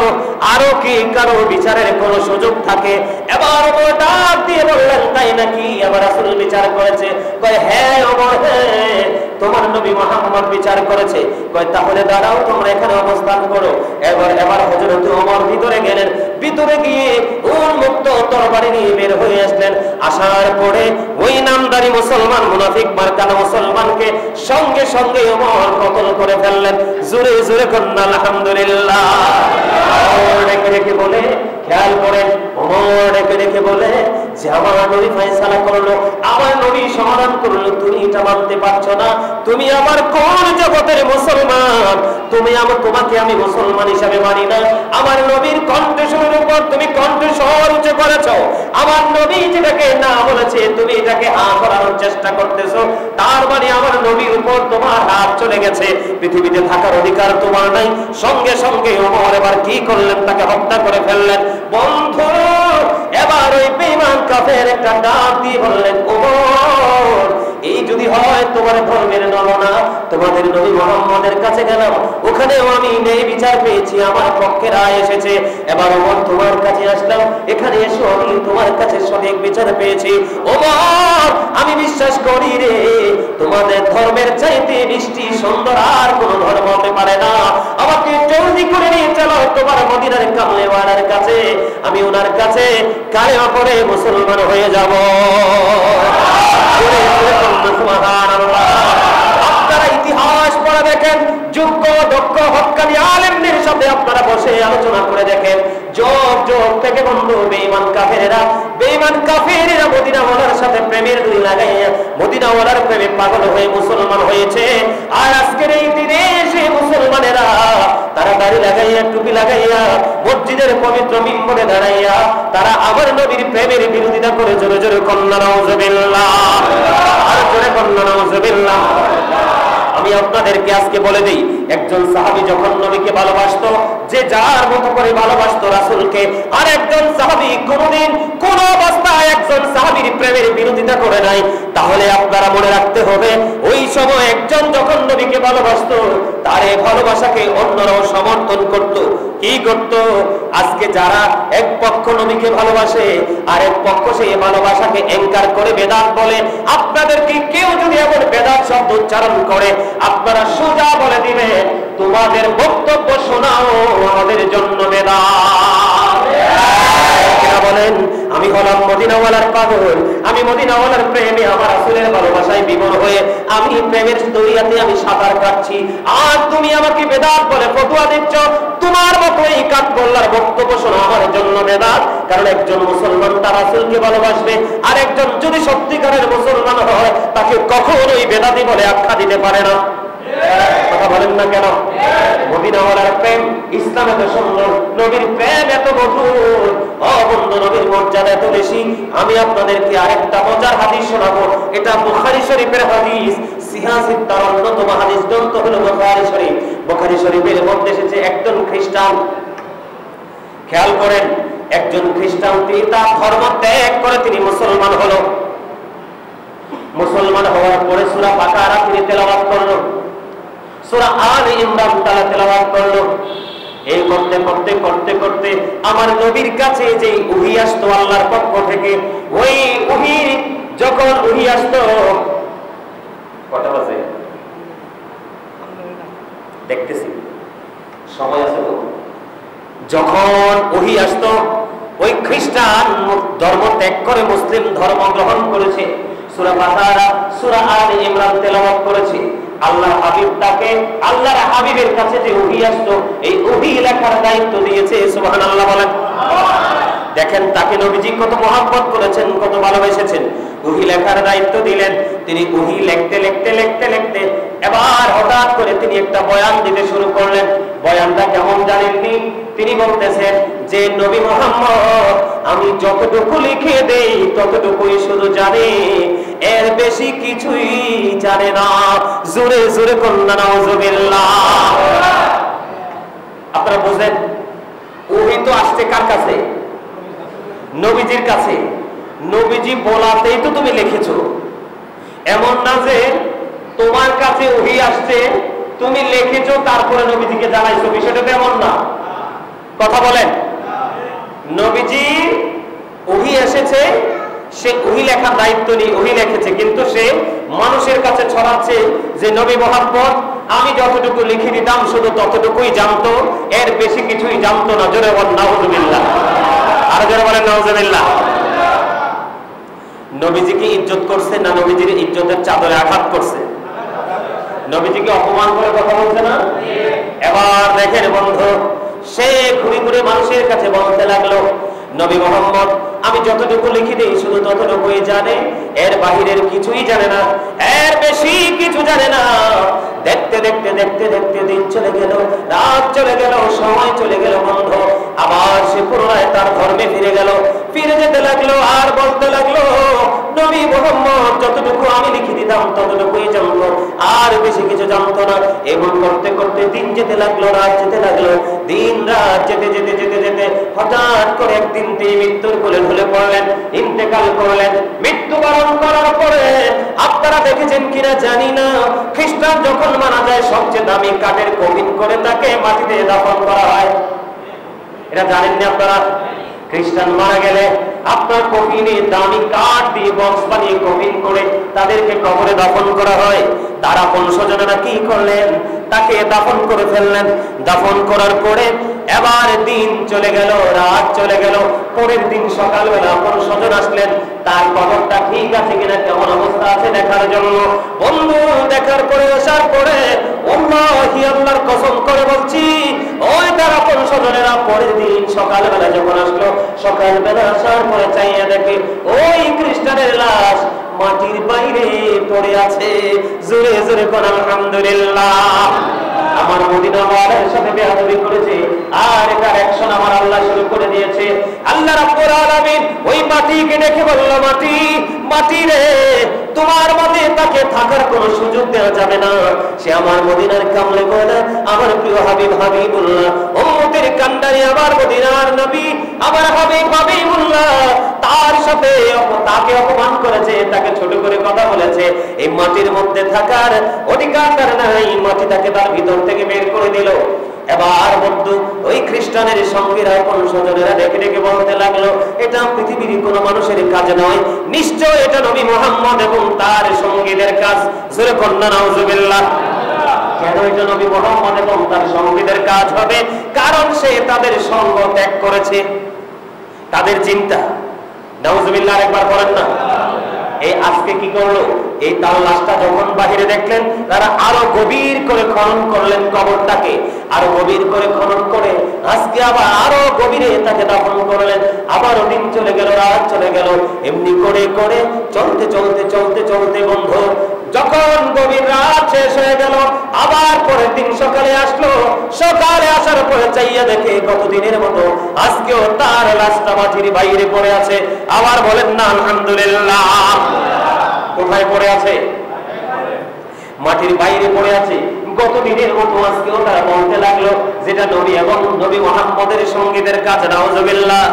আরো কি কারো বিচারের কোন সুযোগ থাকে? এবার ওমর ডাক দিয়ে বললেন, তাই নাকি? আবার রাসূল বিচার করেছে? কয় হ্যাঁ ওমর, হ্যাঁ তোমার নবী মুহাম্মদ বিচার করেছে। কয় তাহলে দাঁড়াও, তোমরা এখানে অবস্থান করো। এবার হযরত ওমর ভিতরে গেলেন, ভিতরে গিয়ে উন্মুক্ত তরবারি নিয়ে বের হয়ে আসলেন। আসার পরে ওই নামদারি মুসলমান, মুনাফিক মার্কানা মুসলমানকে সঙ্গে সঙ্গে ওমর কতল করে ফেললেন। জোরে জোরে কন্যা আলহামদুলিল্লাহ। ডেকে ডেকে বলে, খেয়াল করেন, ওমর ডেকে ডেকে বলে যে আমার নবী ফয়সালা করলো, আমার নবী সমাধান করলো, তুমি এটা মানতে পারছো না? তুমি আমার কোন জগতের মুসলমান? তোমাকে আমি মুসলমান হিসাবে মানি না। আমার নবীর কণ্ঠস্বরের উপর তুমি কণ্ঠস্বর উচ্চ করেছো। আমার নবী যেটাকে না বলেছে তুমি এটাকে হা করানোর চেষ্টা করতেছো। তার মানে আমার নবীর উপর তোমার হাত চলে গেছে, পৃথিবীতে থাকার অধিকার তোমার নাই। সঙ্গে সঙ্গে ওমর এবার কি করলেন? তাকে হত্যা করে ফেললেন। বন্ধু, এবার ওই বেঈমান কাফের একটা ডাক দিয়ে বললেন, ওমর, এই যদি হয় তোমার ধর্মের নমুনা, তোমাদের নবী মুহাম্মদের কাছে গেলাম, ওখানেও আমি ন্যায় বিচার পেয়েছি, আমার পক্ষে রায় এসেছে। এবার ওমর তোমার কাছে আসলাম, এখানে এসে আমি তোমার কাছে সঠিক বিচার পেয়েছি। ওমর, আমি বিশ্বাস করি রে, তোমাদের ধর্মের চাইতে মিষ্টি সুন্দর আর কোন ধর্ম হতে পারে না। আমাকে জলদি করে নিয়ে চলো তোমার মদিনার কামলেওয়ালার কাছে, আমি ওনার কাছে কালেমা পড়ে মুসলমান হয়ে যাব। আপনারা ইতিহাস পড়ে দেখেন, যোগ্য দক্ষ হক্কানি আলেমদের সাথে আপনারা বসে আলোচনা করে দেখেন, যোগ যোগ থেকে বন্ধু বেঈমান কাফেরেরা মদিনাওয়ালার সাথে প্রেমের দুই লাগাইয়া মদিনাওয়ালার প্রেমে পাগল হয়ে মুসলমান হয়েছে। আর আজকের এই দিনে সেই মুসলমানেরা তারা দাড়ি লাগাইয়া, টুপি লাগাইয়া, মসজিদের পবিত্র মিম্বরে দাঁড়াইয়া তারা আমার নবীর প্রেমের বিরোধিতা করে জোরে জোরে কন্যা নাউজুবিল্লাহ, আর জোরে কন্যা নাউজুবিল্লাহ। আমি আপনাদেরকে আজকে বলে দেই, একজন সাহাবী যখন নবীকে ভালোবাসতো, যে যার মতো করে ভালোবাসতো রাসূলকে, আর একজন সাহাবী কোনদিন কোন অবস্থায় একজন সাহাবীর প্রেমের বিরোধিতা করে নাই। তাহলে আপনারা মনে রাখতে হবে, ওই সময় একজন যখন নবীকে ভালোবাসতো, তার এই ভালোবাসাকে অন্যরাও সমর্থন করত। কি করত? আজকে যারা এক পক্ষ নবীকে ভালোবাসে আর এক পক্ষ সেই ভালোবাসাকে এনকার করে বেদাত বলে, আপনাদেরকে কেউ যদি এমন বেদাত শব্দ উচ্চারণ করে, আপনারা সোজা বলে দিবে, তোমাদের বক্তব্য শোনাও আমাদের জন্য বেদাত। বলেন, আমি হলাম মদিনাওয়ালার পাগল, আমি মদিনাওয়ালার প্রেমে, আমার রাসূলের ভালোবাসায় বিভোর হয়ে আমি প্রেমের দরিয়াতে আমি সাঁতার কাটছি, আর তুমি আমাকে বেদাত বলে ফতোয়া দিচ্ছ। তোমার মতো এই কাঠগোল্লার বক্তব্য শোনা আমার জন্য বেদাত। কারণ একজন মুসলমান তার রাসূলকে ভালোবাসবে, আর একজন যদি সত্যিকারের মুসলমান হয় তাকে কখনোই বেদাতি বলে আখ্যা দিতে পারে না। কথা বলেন না কেন? মদিনাওয়ালার প্রেম ইসলাম এত সুন্দর, নবীর প্রেম এত মধুর, বন্ধু নবীর মর্যাদা এত বেশি। আমি আপনাদেরকে আরেকটা মজার হাদিস শোনাবো। এটা বুখারী শরীফের হাদিস। সিহাসিত্তার অন্যতম হাদিস গ্রন্থ হলো বুখারী শরীফ। বুখারী শরীফের মধ্যে এসেছে, একজন খ্রিস্টান, খেয়াল করেন, একজন খ্রিস্টান তিনি তার ধর্ম ত্যাগ করে তিনি মুসলমান হলো। মুসলমান হওয়ার পরে সূরা বাকারা তিনি তেলাওয়াত করলো, সূরা আলে ইমরান তাআলা তেলাওয়াত করলো। এই করতে করতে করতে করতে আমার নবীর কাছে যে ওহী আসতো আল্লাহর পক্ষ থেকে, ওই ওহী যখন ওহী আসতো, কটা বাজে দেখতেছি, সময় আছে তো, যখন ওহী আসতো, ওই খ্রিস্টান ধর্ম ত্যাগ করে মুসলিম ধর্ম গ্রহণ করেছে, সূরা বাকারা সূরা আলে ইমরান তেলাওয়াত করেছে। আল্লাহর হাবিব তাকে আল্লাহর হাবিবের কাছে যে ওহী আসতো, এই ওহী লেখার দায়িত্ব দিয়েছে। সুবহানাল্লাহ বলেন। দেখেন তাকে নবীজি কত মহব্বত করেছেন, কত ভালোবেসেছেন। ওহী লেখার দায়িত্ব দিলেন, তিনি ওহী লিখতে লিখতে লিখতে লিখতে এবার হঠাৎ করে তিনি একটা বয়ান দিতে শুরু করলেন। বয়ানটা কেমন জানেননি? তিনি বলতেছেন যে নবী মুহাম্মদ আমি যতটুকু লিখে দেই ততটুকুই শুধু জানে, এর বেশি কিছুই জানে না। জোরে জোরে কন্যা নাউজুবিল্লাহ। আপনারা বুঝেন, ওহী তো আসছে কার কাছে? নবীজির কাছে। নবীজি বলাতেই তো তুমি লিখেছো। এমন না যে তোমার কাছে ওহী আসছে, তুমি লিখেছো তারপরে নবীজিকে জানাইছো, বিষয়টা তো এমন না। কথা বলেন। নবীজি ওহী এসেছে, সে ওহী লেখার দায়িত্ব নেই, ওহী লিখেছে, কিন্তু সে মানুষের কাছে ছড়াচ্ছে যে নবী মুহাম্মদ আমি যতটুকু লিখে দিতাম শুধু ততটুকুই জানতো, এর বেশি কিছুই জানতো না। জোরে বলেন নাউজুবিল্লাহ, আর জোরে বলেন নাউজুবিল্লাহ। নবীজিকে ইজ্জত করছে না নবীজির ইজ্জতের চাদরে আঘাত করছে? নবীজিকে অপমান করে কথা বলছে না? এবার দেখেন বন্ধু, সে ঘুরে ঘুরে মানুষের কাছে বলতে লাগলো নবী মুহাম্মদ আমি যতটুকু লিখে দিই শুধু ততটুকুই জানে, এর বাহিরের কিছুই জানে না, এর বেশি কিছু জানে না। দেখতে দেখতে দেখতে দেখতে দিন চলে গেল, রাত চলে গেল, সময় চলে গেল বন্ধু। আবার সে পুনরায় তার ধর্মে ফিরে গেল, ফিরে যেতে লাগলো আর বলতে লাগলো নবী মুহাম্মদ যতটুকু আমি লিখে দিতাম ততটুকুই জানতো, আর বেশি কিছু জানতো না। এমন করতে করতে দিন যেতে লাগলো, রাত যেতে লাগলো, দিন রাত যেতে যেতে যেতে যেতে হঠাৎ করে একদিন তিনি মৃত্যুর কোলে ঢলে পড়লেন, ইন্তেকাল করলেন। মৃত্যুবরণ করার পরে আপনারা দেখেছেন কিনা জানি না, খ্রিস্টান যখন মারা যায় সবচেয়ে দামি কাঠের কফিন করে তাকে মাটিতে দাফন করা হয়। এটা জানেন না আপনারা? খ্রিস্টান মারা গেলে আপনার কফিনে দামি কাঠ দিয়ে বক্স বানিয়ে কফিন করে তাদেরকে কবরে দাফন করা হয়। তার আপন স্বজনেরা কি করলেন? তাকে দাফন করে ফেললেন। দাফন করার পরে এবার দিন চলে গেল, রাত চলে গেল, পরের দিন সকালবেলা আপন স্বজন আসলেন তার কবরটা ঠিক আছে কিনা, কেমন অবস্থা আছে দেখার জন্য। বন্ধু দেখার পরে আসার পরে ওয়াল্লাহি আল্লাহর কসম করে বলছি ওই তার আপন স্বজনেরা পরের দিন সকালবেলা যখন আসলো, সকালবেলা আসার পরে চাইয়া দেখে ওই খ্রিস্টানের লাশ মাটির বাইরে পড়ে আছে। জোরে জোরে কোন আলহামদুলিল্লাহ। আমার মদিনা ওয়ালার সাথে বেয়াদবি করেছে আর এটার অ্যাকশন আমার আল্লাহ শুরু করে দিয়েছে। আল্লাহ রাব্বুল আলামিন ওই মাটিকে দেখে বলল, মাটি মাটি রে, তোমার মধ্যে তাকে থাকার কোনো সুযোগ দেওয়া যাবে না। সে আমার মদিনার কামলে গয়না, আমার প্রিয় হাবিব হাবিবুল্লাহ, উম্মতের কান্ডারি আমার মদিনার নবী, আমার হাবিব হাবিবুল্লাহ, তার সাথে তাকে অপমান করেছে, তাকে ছোট করে কথা বলেছে। এই মাটির মধ্যে থাকার অধিকার তার নাই, মাটি তাকে তার ভিতর থেকে বের করে দিল। এবার বন্ধু ওই খ্রিস্টানের সঙ্গীরা কোন স্বজনেরা ডেকে ডেকে বলতে লাগলো এটা পৃথিবীর কোনো মানুষের কাজ নয়, নিশ্চয় এটা নবী মুহাম্মদ এবং তার সঙ্গীদের কাজ। জোরে কন্যা নাউজুবিল্লাহ। কেন এটা নবী মুহাম্মদ এবং তার সঙ্গীদের কাজ হবে? কারণ সে তাদের সঙ্গ ত্যাগ করেছে, তাদের চিন্তা। নাউজুবিল্লাহ একবার বলেন না। এই আজকে কি করলো, এই তার লাশটা যখন বাহিরে দেখলেন তারা আরো গভীর করে খনন করলেন কবরটাকে, আরো গভীর করে খনন করে আজকে আবার আরো গভীরে তাকে দাফন করলেন। আবারও দিন চলে গেল, রাত চলে গেল, এমনি করে করে চলতে চলতে চলতে চলতে বন্ধু যখন গভীর রাত শেষ হয়ে গেল, আবার পরের দিন সকালে আসলো। সকালে আসার পরে চাইয়া দেখে গতদিনের মতো আজকেও তার লাশটা মাটির বাইরে পড়ে আছে। আবার বলেন না আলহামদুলিল্লাহ। কোথায় পড়ে আছে? মাটির বাইরে পড়ে আছে। গতদিনের মতো আজকেও তারা বলতে লাগলো যেটা নবী এবং নবী মুহাম্মদের সঙ্গীদের কাজ। নাউজুবিল্লাহ।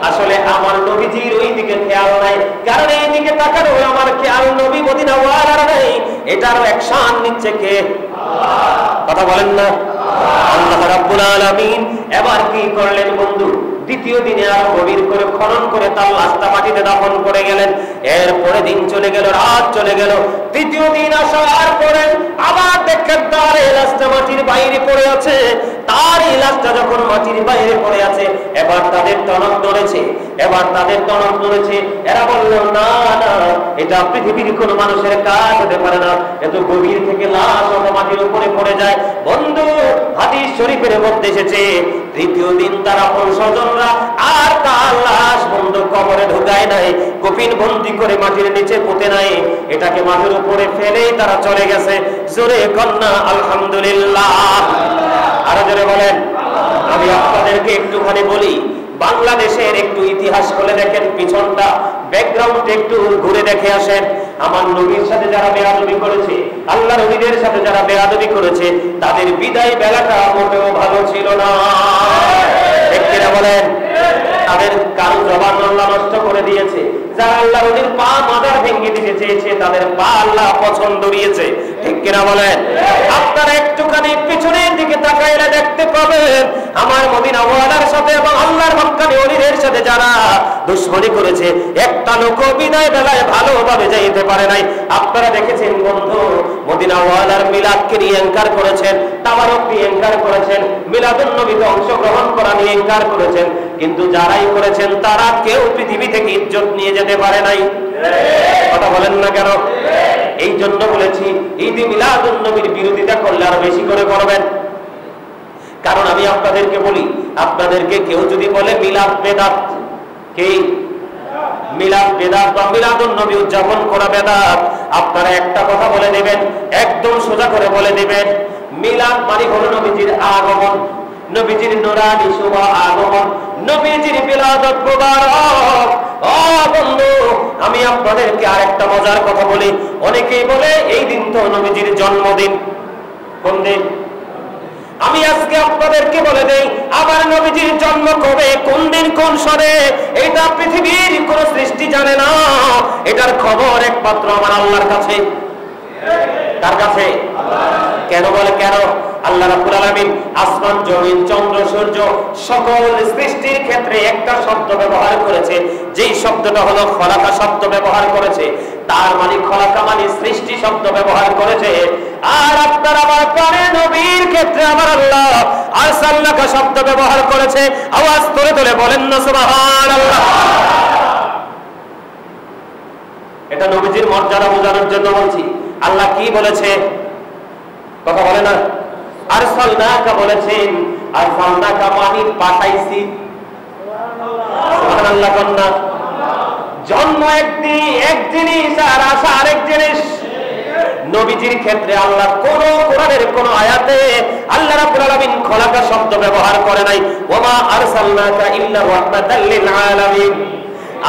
আসলে আমার নবীজির ওই দিকে খেয়াল নাই, কারণ এই দিকে তাকানো আমার খেয়াল নবী মদিনা ওয়ালার নাই। এটার অ্যাকশন নিচ্ছে কে? কথা বলেন না। আল্লাহ রাব্বুল আলামিন এবার কি করলেন বন্ধু? দ্বিতীয় দিনে আরো গভীর করে খনন করে তার লাশটা মাটিতে দাফন করে গেলেন। এরপরে দিন চলে গেল, রাত চলে গেল। তৃতীয় দিন আসার পরে আবার দেখেন তার এই লাশটা মাটির বাইরে পড়ে আছে। তার এই লাশটা যখন মাটির বাইরে পড়ে আছে, এবার তাদের টনক ধরেছে, এবার তাদের টনক ধরেছে। এরা বলল না না, এটা পৃথিবীর কোন মানুষের কাজ হতে পারে না, এত গভীর থেকে লাশ অত মাটির উপরে পড়ে যায়। বন্ধু হাদিস শরীফের মধ্যে এসেছে তৃতীয় দিন তারা স্বজনরা আর তার লাশ বন্ধু কবরে ঢুকায় নাই, কফিন বন্দি করে মাটির নিচে পুঁতে নাই, এটাকে মাটির উপরে ফেলেই তারা চলে গেছে। জোরে কন্যা আলহামদুলিল্লাহ। আরো জোরে বলেন। আমি আপনাদেরকে একটুখানি বলি, বাংলাদেশের একটু ইতিহাস খুলে দেখেন, পিছনটা ব্যাকগ্রাউন্ড একটু ঘুরে দেখে আসেন। আমার নবীর সাথে যারা বেয়াদবি করেছে, আল্লাহর নবীদের সাথে যারা বেয়াদবি করেছে, তাদের বিদায় বেলাটা মোটেও ভালো ছিল না। ঠিক কিনা বলেন? তাদের কারো জবান আল্লাহ নষ্ট করে দিয়েছে। যারা আল্লাহ ওদের পা মাদার ভেঙে দিতে চেয়েছে তাদের পা আল্লাহ পছন্দ দিয়েছে। ঠিক কিনা বলেন? আপনারা একটুখানি পিছনের দিকে তাকাইলে দেখতে পাবেন আমার মদিনা ওয়ালার সাথে এবং আল্লাহর হক্কানি ওলিদের সাথে যারা দুশমনি করেছে একটা লোক বিদায় বেলায় ভালোভাবে যাইতে পারে নাই। আপনারা দেখেছেন বন্ধু, মদিনা ওয়ালার মিলাদকে নিয়ে অ্যাঙ্কার করেছেন, তাবারক নিয়ে অ্যাঙ্কার করেছেন, মিলাদুন নবীতে অংশগ্রহণ করা নিয়ে অ্যাঙ্কার করেছেন, কিন্তু যারাই করেছেন তারা কেউ পৃথিবী থেকে ইজ্জত নিয়ে যেতে পারে নাই। কথা বলেন না কেন? এই জন্য বলেছি ঈদ মিলাদুন নবীর বিরোধিতা করলে আরো বেশি করে করবেন। কারণ আমি আপনাদেরকে বলি, আপনাদেরকে কেউ যদি বলে মিলাদ বেদাত, কি মিলাদ বেদাত বা মিলাদুন নবী উদযাপন করা বেদাত, আপনারা একটা কথা বলে দেবেন, একদম সোজা করে বলে দেবেন, মিলাদ মানে হলো নবীজির আগমন, নবীজির নূরানি শুভ আগমন, নবীজির বিলাদত মুবারক। ও বন্ধু, আমি আপনাদেরকে আরেকটা মজার কথা বলি। অনেকেই বলে এই দিন তো নবীজির জন্মদিন। কোন দিন? আমি আজকে আপনাদেরকে বলে দেই, আবার নবীজির জন্ম কবে, কোন দিন, কোন সনে, এটা পৃথিবীর কোন সৃষ্টি জানে না। এটার খবর একমাত্র আমার আল্লাহর কাছে। কার কাছে? কেন বলে? কেন? আল্লাহ রাব্বুল আলামিন আসমান, জমিন, চন্দ্র, সূর্য সকল সৃষ্টির ক্ষেত্রে একটা শব্দ ব্যবহার করেছে, যেই শব্দটা হলো খলাকা শব্দ ব্যবহার করেছে। তার মানে খলাকা মানে সৃষ্টি শব্দ ব্যবহার করেছে। আর আপনার আমার প্রাণের নবীর ক্ষেত্রে আমার আল্লাহ আরসালনাকা শব্দ ব্যবহার করেছে। আওয়াজ করে তোলে বলেন না সুবহানাল্লাহ। এটা নবীজির মর্যাদা বোঝানোর জন্য বলছি। আল্লাহ কি বলেছে? কথা বলে না? আরসালনাকা বলেছেন, আরসালনাকা মানে পাঠাইছি। সুবহানাল্লাহ কন্যা। জন্ম এক জিনিস আর আসা আরেক জিনিস। নবীজির ক্ষেত্রে আল্লাহ কোরআনের কোন আয়াতে আল্লাহ রাব্বুল আলামিন খলাকা শব্দ ব্যবহার করে নাই। ওমা আরসালনাকা ইল্লা রাহমাতাল লিল আলামিন।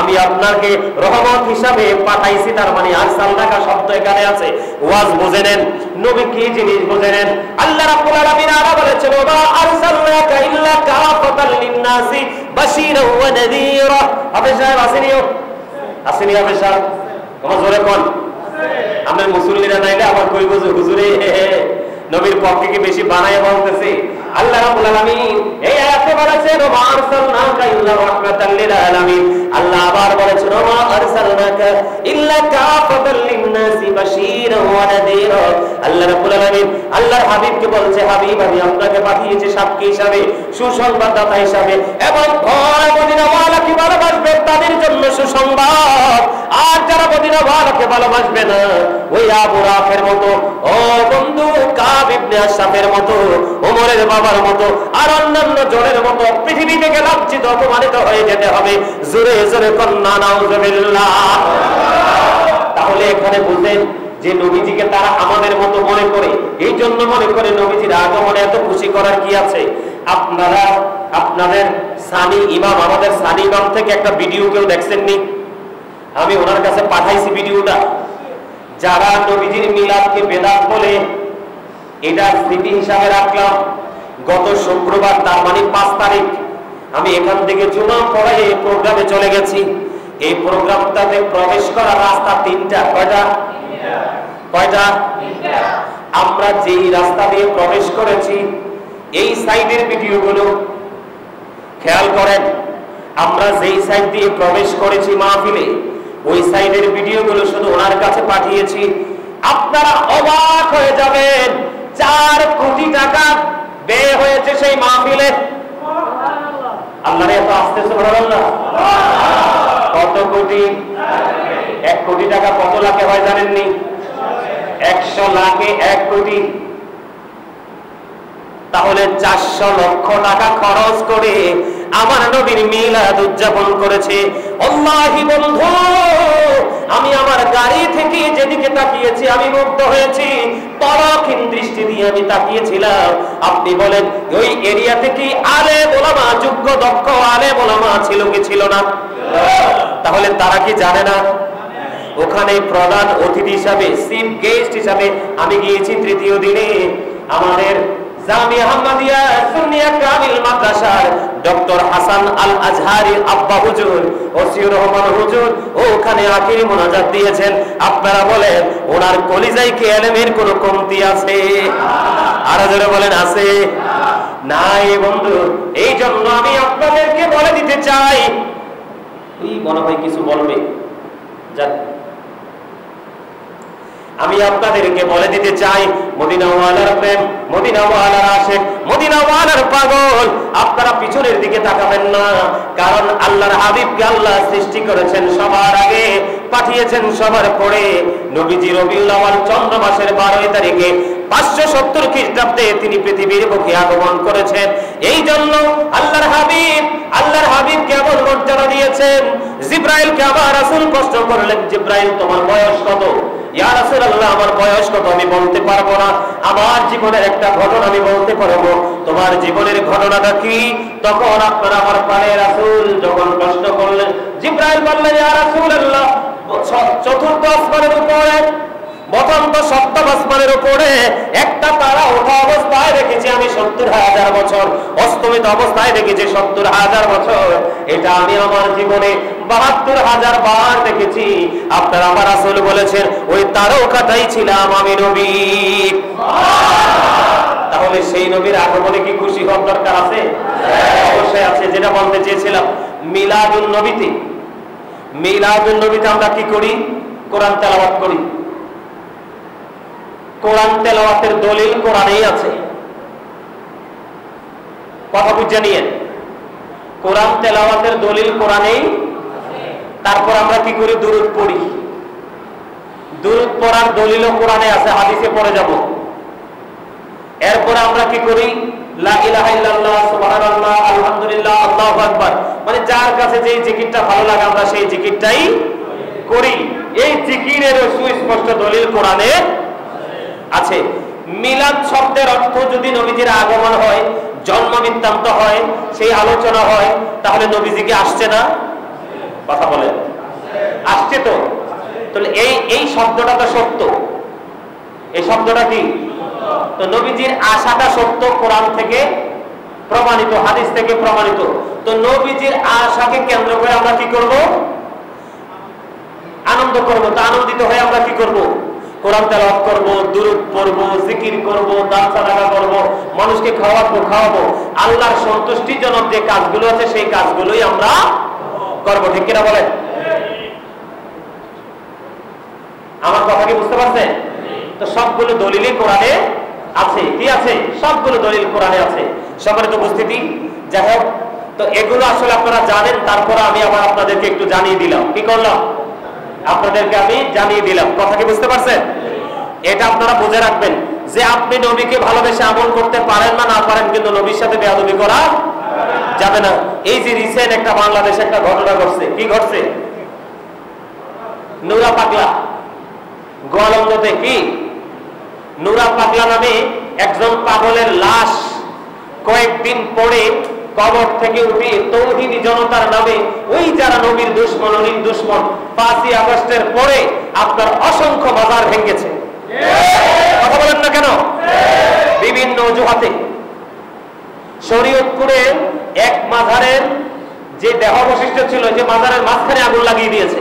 আমি আপনাকে রহমত হিসাবে পাঠাইছি, তার মানে আরসালনাকা শব্দ এখানে আছে। ওয়াজ বুঝে নেন, নবী কি জিনিস বুঝে নেন। আল্লাহ রাব্বুল আলামিন আরো বলেছেন, ওয়া আরসালনাকা ইল্লা কাফাতাল লিন-নাসি বাশীরাও ওয়া নাযীরা। আপনি সাহেব আসেনিও? আসেনি আপনি সাহেব? তোমার জোরে কোন? আমি মুসল্লিরা নাইলে আবার কই বুঝো হুজুরে নবীর পক্ষে কি বেশি বানায় বলতেছে। আল্লাহ রাব্বুল আলামিন এই আয়াতে বলেছেন, ওয়া আরসালনাকা ইল্লা রাহমাতাল লিল আলামিন। আল্লাহ আবার বলেছেন, ওয়া আরসালনাকা ইল্লা কাফাতাল লিন-নাসি বাশীরাও ওয়া নাযীরা। আল্লাহ রাব্বুল আলামিন আল্লাহর হাবিবকে বলছে, হাবিব আমি আপনাকে পাঠিয়েছি সাক্ষী হিসাবে, সুসংবাদদাতা হিসাবে, এবং ঘরে মদিনা ওয়ালাকে ভালোবাসবে তাদের জন্য সুসংবাদ। আর যারা মদিনা ওয়ালাকে ভালোবাসবে না, ওই আবু রাফের মতো, ও বন্ধু কাব ইবনে আশরাফের মতো, ওমরের বাবার মতো, আর অন্যান্য জনের মতো পৃথিবী থেকে লাঞ্ছিত অপমানিত হয়ে যেতে হবে। জোরে জোরে কন্না নাউজুবিল্লাহ। তাহলে এখানে বুঝেন যে নবীজিকে তারা আমাদের মতো মনে করে, এই জন্য মনে করে নবীজির আগমনে এত খুশি করার কি আছে। আপনারা আপনাদের সানি ইমাম, আমাদের সানি ইমাম থেকে একটা ভিডিও কেউ দেখছেননি? আমি ওনার কাছে পাঠাইছি ভিডিওটা। যারা নবীজির মিলাদকে বেদাত বলে, এটা স্মৃতি হিসাবে রাখলাম। গত শুক্রবার, তার মানে 5 তারিখ, আমি এখান থেকে জুমা পড়াই এই প্রোগ্রামে চলে গেছি। এই প্রোগ্রামটাতে প্রবেশ করার রাস্তা 3টা। কয়টা? আমরা যেই রাস্তা দিয়ে প্রবেশ করেছি, এই সাইডের ভিডিওগুলো খেয়াল করেন। আমরা যেই সাইড দিয়ে প্রবেশ করেছি মাহফিলে, ওই সাইডের ভিডিওগুলো শুধু ওনার কাছে পাঠিয়েছি। আপনারা অবাক হয়ে যাবেন, 4 কোটি টাকা ব্যয় হয়েছে সেই মাহফিলে। আল্লাহর এত আস্তে সুবহানাল্লাহ। কত কোটি? 1 কোটি টাকা কত লাখে হয় জানেননি? 100 লাখে 1 কোটি। তাহলে 400 লক্ষ টাকা খরচ করে আমার নবীর মিলাদ উদযাপন করেছে। আল্লাহি বন্ধু, আমি আমার গাড়ি থেকে যেদিকে তাকিয়েছি আমি মুগ্ধ হয়েছি। পরক্ষীণ দৃষ্টি দিয়ে আমি তাকিয়েছিলাম। আপনি বলেন ওই এরিয়াতে কি আলেম ওলামা, যোগ্য দক্ষ আলেম ওলামা ছিল কি ছিল না? তাহলে তারা কি জানে না? ওখানে প্রধান অতিথি হিসাবে, চিফ গেস্ট হিসাবে আমি গিয়েছি 3য় দিনে। আমাদের জামিয়া আহমদিয়া সুন্নিয়া কামিল মাদ্রাসার ডক্টর হাসান আল আজহারি আব্বা হুজুর ওসিউর রহমান হুজুর ওখানে আখিরি মুনাজাত দিয়েছেন। আপনারা বলেন ওনার কলিজায় কি ইলমের কোনো কমতি আছে? আর যারা বলেন আছে? নাই বন্ধু। এই জন্য আমি আপনাদেরকে বলে দিতে চাই, এই মনে হয় কিছু বলবে, আমি আপনাদেরকে বলে দিতে চাই, মদিনাওয়ালার প্রেম, মদিনাওয়ালার আশিক, মদিনাওয়ালার পাগল আপনারা পিছনের দিকে তাকাবেন না। কারণ আল্লাহর হাবিবকে আল্লাহ সৃষ্টি করেছেন সবার আগে, পাঠিয়েছেন সবার পরে। নবীজি রবিউল আউয়াল চন্দ্র মাসের 12 তারিখে 570 খ্রিস্টাব্দে তিনি পৃথিবীর বুকে আগমন করেছেন। এই জন্য আল্লাহর হাবিবকে এমন মর্যাদা দিয়েছেন। জিবরাইলকে আমার রাসূল প্রশ্ন করলেন, জিবরাইল তোমার বয়স কত? ইয়া রাসূলুল্লাহ আমার বয়স কত আমি বলতে পারবো না, আমার জীবনের একটা ঘটনা আমি বলতে পারবো। তোমার জীবনের ঘটনাটা কি? তখন আপনারা আমার প্রাণের রাসূল যখন প্রশ্ন করলেন, জিবরাইল বললেন, ইয়া রাসূলুল্লাহ চতুর্থ আসমানের উপরে, প্রথমত সপ্তম আসমানের উপরে একটা তারা ওঠা অবস্থায় দেখেছি আমি 70,000 বছর, অস্তমিত অবস্থায় দেখেছি 70,000 বছর। এটা আমি আমার জীবনে 72,000 বার দেখেছি। আপনারা আমার রাসূল বলেছেন ওই তারকাটাই ছিলাম আমি নবী। তাহলে সেই নবীর আগমনে কি খুশি হওয়ার দরকার আছে? অবশ্যই আছে। যেটা বলতে চেয়েছিলাম, মিলাদুন নবীতে আমরা কি করি? কোরআন তেলাওয়াত করি। কোরআন তেলাওয়াতের দলিল কোরআনেই আছে, কথা বুঝে নিয়েন। কোরআন তেলাওয়াতের দলিল কোরআনেই। তারপর আমরা কি করি? দুরূদ পড়ি। দুরূদ পড়ার দলিলও কোরআনে আছে, হাদিসে পড়ে যাব। এরপর আমরা কি করি? লা ইলাহা ইল্লাল্লাহ, সুবহানাল্লাহ, আলহামদুলিল্লাহ, আল্লাহু আকবার, মানে যার কাছে যেই জিকিরটা ভালো লাগে আমরা সেই জিকিরটাই করি। এই জিকিরের সুস্পষ্ট দলিল কোরআনে আছে। মিলাদ শব্দের অর্থ যদি নবীজির আগমন হয়, জন্ম বৃত্তান্ত হয়, সেই আলোচনা হয়, তাহলে নবীজিকে আসছে না? কথা বলেন, আসছে তো। তাহলে এই শব্দটা তো সত্য। এই শব্দটা কি? তো নবীজির আশাটা সত্য, কোরআন থেকে প্রমাণিত, হাদিস থেকে প্রমাণিত। তো নবীজির আশাকে কেন্দ্র করে আমরা কি করব? আনন্দ করব। তো আনন্দিত হয়ে আমরা কি করব? কোরআন তেলাওয়াত করব, দুরূদ পড়ব, জিকির করব, দান সাদাকা করব, মানুষকে খাওয়াবো। আল্লাহর সন্তুষ্টিজনক যে কাজগুলো আছে সেই কাজগুলোই আমরা করব। ঠিক কিনা বলেন? আমার কথা কি বুঝতে পারছেন? তো সবগুলো দলিলই কোরআনে আছে। কি আছে? সবগুলো দলিল কোরআনে আছে। সম্মানিত উপস্থিতি, যাই হোক, তো এগুলো আসলে আপনারা জানেন, তারপরে আমি আবার আপনাদেরকে একটু জানিয়ে দিলাম। কি করলাম? আপনাদেরকে আমি জানিয়ে দিলাম। কথা কি বুঝতে পারছেন? এটা আপনারা বুঝে রাখবেন যে আপনি নবীকে ভালোবেসে আমল করতে পারেন না পারেন, কিন্তু নবীর সাথে বেয়াদবি করা যাবে না। এই যে রিসেন্ট একটা বাংলাদেশে একটা ঘটনা ঘটছে। কি ঘটছে? নুরা পাগলা গোয়ালন্দতে কি নুরা পাগলা নামে একজন পাগলের লাশ কয়েকদিন পরে কবর থেকে উঠিয়ে তৌহিদি জনতার নামে ওই যারা নবীর দুশমন, নবীর দুশমন, 5ই আগস্টের পরে আপনার অসংখ্য মাজার ভেঙেছে। কথা বলেন না কেন? বিভিন্ন অজুহাতে। শরীয়তপুরে এক মাজারের যে দেহাবশিষ্ট ছিল, যে মাজারের মাঝখানে আগুন লাগিয়ে দিয়েছে।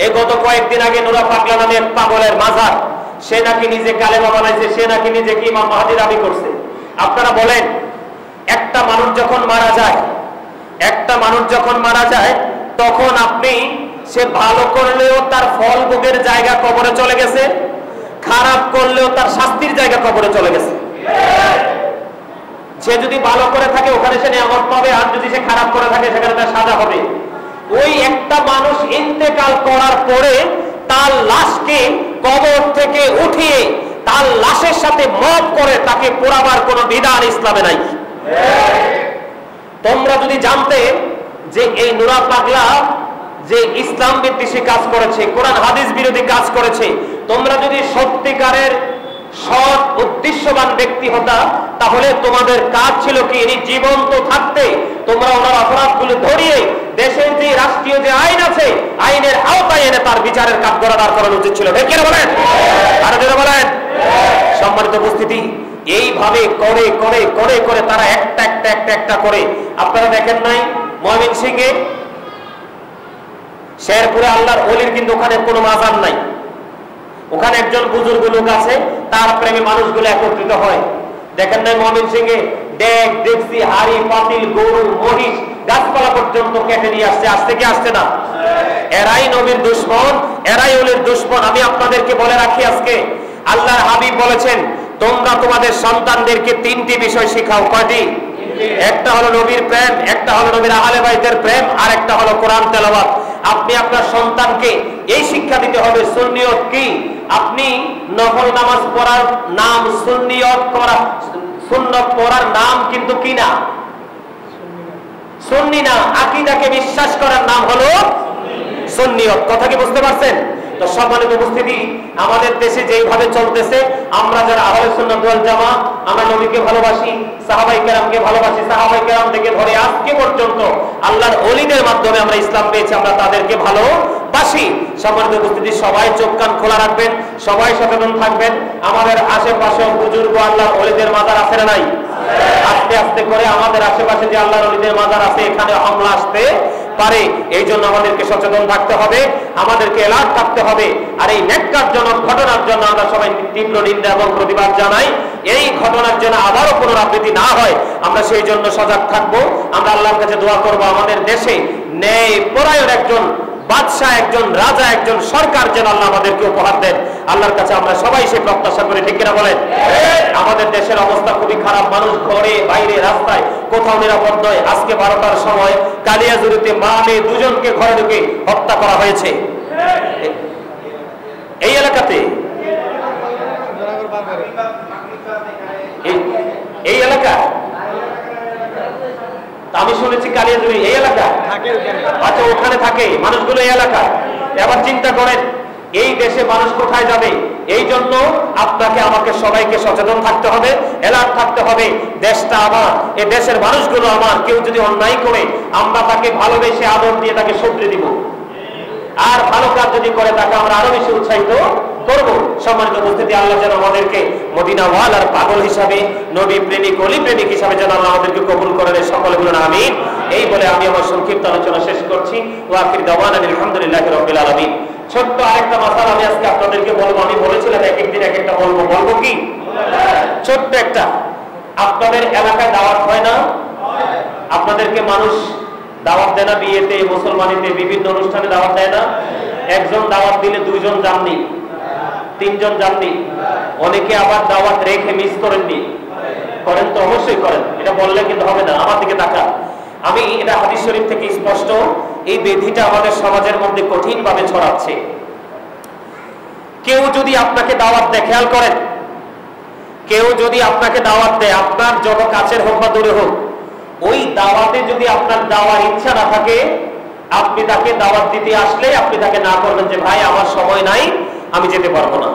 এই গত কয়েকদিন আগে নুরা পাগলা নামে এক পাগলের মাজার, সে নাকি নিজে কালেমা বানাইছে, সে নাকি নিজেকে ইমাম মাহদী দাবি করছে। আপনারা বলেন, একটা মানুষ যখন মারা যায় তখন আপনি সে ভালো করলেও তার ফল ভোগের জায়গা কবরে চলে গেছে, খারাপ করলেও তার শাস্তির জায়গা কবরে চলে গেছে। সে যদি ভালো করে থাকে ওখানে সে নিয়ামত পাবে, আর যদি সে খারাপ করে থাকে সেখানে তার সাজা হবে। ওই একটা মানুষ ইন্তেকাল করার পরে তার লাশকে কবর থেকে উঠিয়ে তার লাশের সাথে মত করে তাকে পোড়াবার কোনো বিধান ইসলামে নাই। তোমরা যদি জানতে যে এই নুরা পাগলা যে ইসলাম বিদ্বেষী কাজ করেছে, কোরআন হাদিস বিরোধী কাজ করেছে, তোমরা যদি সত্যিকারের সৎ উদ্দেশ্যবান ব্যক্তি হতা, তাহলে তোমাদের কাজ ছিল কি, ইনি জীবন্ত থাকতে তোমরা ওনার অপরাধগুলো ধরিয়ে দেশের যে রাষ্ট্রীয় যে আইন আছে আইনের আওতায় এনে তার বিচারের কাঠগড়া দাঁড় করানো উচিত ছিল। ঠিক কিনা বলেন? আর যারা বলেন। সম্মানিত উপস্থিতি, এইভাবে করে করে করে করে তারা একটা একটা একটা একটা করে, আপনারা দেখেন নাই ময়মনসিংহে শেরপুরে আল্লাহর ওলির কিন্তু ওখানে কোনো মাজার নাই, ওখানে একজন বুজুর্গ লোক আছে, তার প্রেমে মানুষগুলো একত্রিত হয়। দেখেন নাই ময়মনসিংহে ডেক ডেকসি হাড়ি পাতিল গরু মহিষ গাছপালা পর্যন্ত কেটে নিয়ে আসছে, আসছে কি আসছে না? এরাই নবীর দুশমন, এরাই ওলির দুশমন। আমি আপনাদেরকে বলে রাখি আজকে আল্লাহর হাবিব বলেছেন তোমরা তোমাদের সন্তানদেরকে তিনটি বিষয় শিখাও। কয়টি? একটা হলো নবীর প্রেম, একটা হলো নবীর আহলে বাইতের প্রেম, আর একটা হলো কোরআন তেলাওয়াত। আপনি আপনার সন্তানকে এই শিক্ষা দিতে হবে সুন্নিয়ত কি। আপনি নফল নামাজ পড়ার নাম সুন্নিয়ত করা, সুন্নত পড়ার নাম কিন্তু কি না? সুন্নি না। আকীদাকে বিশ্বাস করার নাম হলো সুন্নিয়ত। কথা কি বুঝতে পারছেন? তো সম্মানিত উপস্থিতি, আমাদের দেশে যেইভাবে চলতেছে, আমরা যারা আহলে সুন্নাত ওয়াল জামাত, আমরা নবীকে ভালোবাসি, সাহাবায়ে কেরামকে ভালোবাসি, সাহাবায়ে কেরাম থেকে ধরে আজকে পর্যন্ত আল্লাহর ওলিদের মাধ্যমে আমরা ইসলাম পেয়েছি, আমরা তাদেরকে ভালোবাসি। সম্মানিত উপস্থিতি, সবাই চোখ কান খোলা রাখবেন, সবাই সচেতন থাকবেন। আমাদের আশেপাশে বুজুর্গ আল্লাহর ওলিদের মাজার আছে না নাই? আস্তে আস্তে করে আমাদের আশেপাশে যে আল্লাহর ওলিদের মাজার আছে, এখানে হামলা আসতে পারে। এই জন্য আমাদেরকে সচেতন থাকতে হবে, আমাদেরকে এলার্ট থাকতে হবে। আর এই ন্যাক্কারজনক ঘটনার জন্য আমরা সবাই তীব্র নিন্দা এবং প্রতিবাদ জানাই। এই ঘটনার জন্য আবারও পুনরাবৃত্তি না হয়, আমরা সেই জন্য সজাগ থাকবো। আমরা আল্লাহর কাছে দোয়া করবো আমাদের দেশে ন্যায় পরায়ণ একজন বাদশাহ, একজন রাজা, একজন সরকার যেন আল্লাহ আমাদেরকে উপহার দেন। আল্লাহর কাছে আমরা সবাই সেই প্রত্যাশা করি, ঠিক কিনা বলেন? আমাদের দেশের অবস্থা খুবই খারাপ, মানুষ ঘরে বাইরে রাস্তায় কোথাও নিরাপদ নয়। আজকে 12টার সময় কালিয়াজুরিতে মা মেয়ে দুজনকে ঘরে ঢুকে হত্যা করা হয়েছে এই এলাকাতে, এই এলাকা। আমি শুনেছি কালিয়াজুরি এই এলাকা। আচ্ছা, ওখানে থাকে মানুষগুলো এই এলাকা। এবার চিন্তা করেন এই দেশে মানুষ কোথায় যাবে? এই জন্য আপনাকে আমাকে সবাইকে সচেতন থাকতে হবে, এলার্ট থাকতে হবে। দেশটা আমার, এই দেশের মানুষগুলো আমার। কেউ যদি অন্যায় করে আমরা তাকে ভালোবেসে আদর দিয়ে তাকে শুধরে দিব, আর ভালো কাজ যদি করে তাকে আমরা আরো বেশি উৎসাহিত করব। সম্মানিত উপস্থিতি, আল্লাহ যেন আমাদেরকে মদিনা ওয়ালার পাগল হিসাবে, নবী প্রেমিক ওলি প্রেমিক হিসাবে যেন আল্লাহ আমাদেরকে কবুল করেন। সকলে বলুন আমিন। এই বলে আমি আমার সংক্ষিপ্ত আলোচনা শেষ করছি। ওয়া আখির দাওয়ানা আলহামদুলিল্লাহি রাব্বিল আলামিন। ছোট্ট আরেকটা মাসালা আমি আজকে আপনাদেরকে বলবো। আমি বলেছিলাম এক একদিন এক একটা বলবো। বলবো কি? ছোট্ট একটা। আপনাদের এলাকায় দাওয়াত হয় না? আপনাদেরকে মানুষ দাওয়াত দেয় না? বিয়েতে, মুসলমানিতে, বিভিন্ন অনুষ্ঠানে দাওয়াত দেয় না? একজন দাওয়াত দিলে দুইজন যাননি, তিনজন যাননি। অনেকে আবার দাওয়াত রেখে মিস করেননি। করেন তো? অবশ্যই করেন। এটা বললে কিন্তু হবে না। আমার দিকে তাকান। আমি এটা হাদিস শরীফ থেকে স্পষ্ট। এই ব্যাধিটা আমাদের সমাজের মধ্যে কঠিন ভাবে ছড়াচ্ছে। কেউ যদি আপনাকে দাওয়াত দেয়, খেয়াল করেন, কেউ যদি আপনাকে দাওয়াত দেয়, আপনার যত কাছের হোক বা দূরে হোক, ওই দাওয়াতে যদি আপনার যাওয়ার ইচ্ছা না থাকে, আপনি তাকে দাওয়াত দিতে আসলে আপনি তাকে না করবেন যে ভাই আমার সময় নাই, আমি যেতে পারবো না।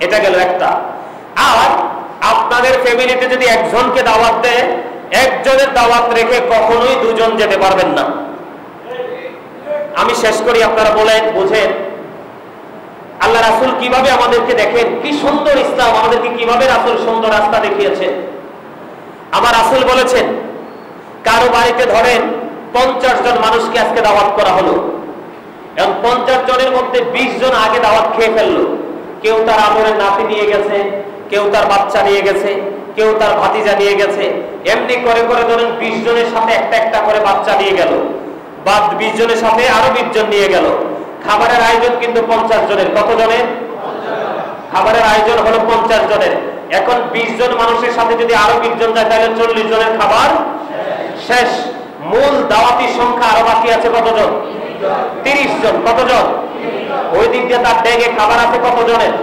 এটা গেল একটা। আর আপনাদের ফ্যামিলিতে যদি একজনকে দাওয়াত দেয়, একজনের দাওয়াত রেখে কখনোই দুজন যেতে পারবেন না। আমি শেষ করি, আপনারা বলেন, বুঝেন আল্লাহ রাসূল কিভাবে আমাদেরকে দেখেন, কি সুন্দর ইসলাম, আমাদেরকে কিভাবে রাসূল সুন্দর রাস্তা দেখিয়েছেন। আমার রাসূল বলেছেন, কারো বাড়িতে ধরেন 50 জন মানুষকে আজকে দাওয়াত করা হলো, এবং 50 জনের মধ্যে 20 জন আগে দাওয়াত খেয়ে ফেললো। কেউ তার আদরের নাতি নিয়ে গেছে, কেউ তার বাচ্চা নিয়ে গেছে, কেউ তার ভাতিজা নিয়ে গেছে। এমনি করে করে ধরেন 20 জনের সাথে একটা একটা করে বাচ্চা নিয়ে গেল, বা 20 জনের সাথে আরো 20 জন নিয়ে গেল। খাবারের আয়োজন কিন্তু 50 জনের। কত জনের? খাবারের আয়োজন হলো 50 জনের। এখন 20 জন মানুষের সাথে যদি আরো 20 জন যায়, তাহলে 40 জনের খাবার শেষ। মূল দাওয়াতি সংখ্যা আরো বাকি আছে কতজন? 30 জন। কতজন? ওই দিক দিয়ে তার ব্যাগে খাবার আছে কত জনের?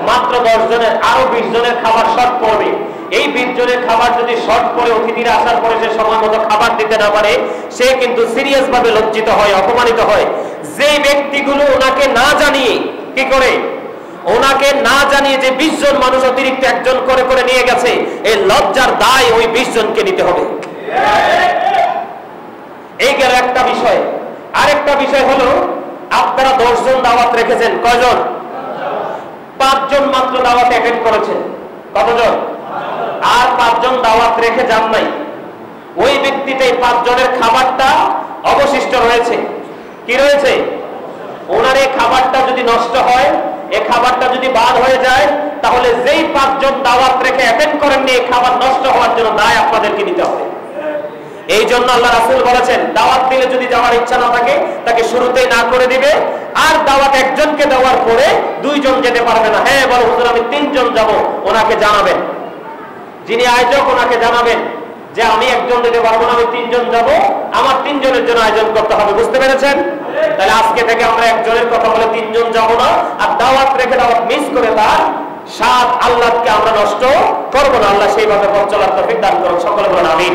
মাত্র 10 জনের। আরো 20 জনের খাবার শর্ট পড়বে। এই 20 জনের খাবার যদি শর্ট পড়ে, অতিথিরা আসার পরে সে সময় মতো খাবার দিতে না পারে, সে কিন্তু সিরিয়াস ভাবে লজ্জিত হয়, অপমানিত হয়। যে ব্যক্তিগুলো ওনাকে না জানিয়ে, কি করে ওনাকে না জানিয়ে যে 20 জন মানুষ অতিরিক্ত একজন করে করে নিয়ে গেছে, এই লজ্জার দায় ওই 20 জনকে নিতে হবে। এই গেল একটা বিষয়। আরেকটা বিষয় হলো, আপনারা 10 জন দাওয়াত রেখেছেন, কয়জন? 5 জন মাত্র দাওয়াত অ্যাটেন্ড করেছেন। কতজন? আর 5 জন দাওয়াত রেখে যান নাই, ওই ব্যক্তিটাই 5 জনের খাবারটা অবশিষ্ট রয়েছে। কি রয়েছে? ওনার এই খাবারটা যদি নষ্ট হয়, এই খাবারটা যদি বাদ হয়ে যায়, তাহলে যেই 5 জন দাওয়াত রেখে অ্যাটেন্ড করেননি, এই খাবার নষ্ট হওয়ার জন্য দায় আপনাদেরকে নিতে হবে। এই জন্য আল্লাহ রাসূল বলেছেন, দাওয়াত দিলে যদি যাওয়ার ইচ্ছা না থাকে তাকে শুরুতেই না করে দিবে। আর দাওয়াত একজনকে দেওয়ার পরে 2 জন যেতে পারবে না। হ্যাঁ বলো হুজুর আমি 3 জন যাব, ওনাকে জানাবেন, যিনি আয়োজক ওনাকে জানাবেন যে আমি একজন যেতে পারবো না, আমি 3 জন যাব, আমার 3 জনের জন্য আয়োজন করতে হবে। বুঝতে পেরেছেন? তাহলে আজকে থেকে আমরা একজনের কথা বলে 3 জন যাব না, আর দাওয়াত রেখে দাওয়াত মিস করে তার স্বাদ আল্লাহকে আমরা নষ্ট করব না। আল্লাহ সেইভাবে পথ চলার তৌফিক দান করুন। সকলে বলেন আমিন।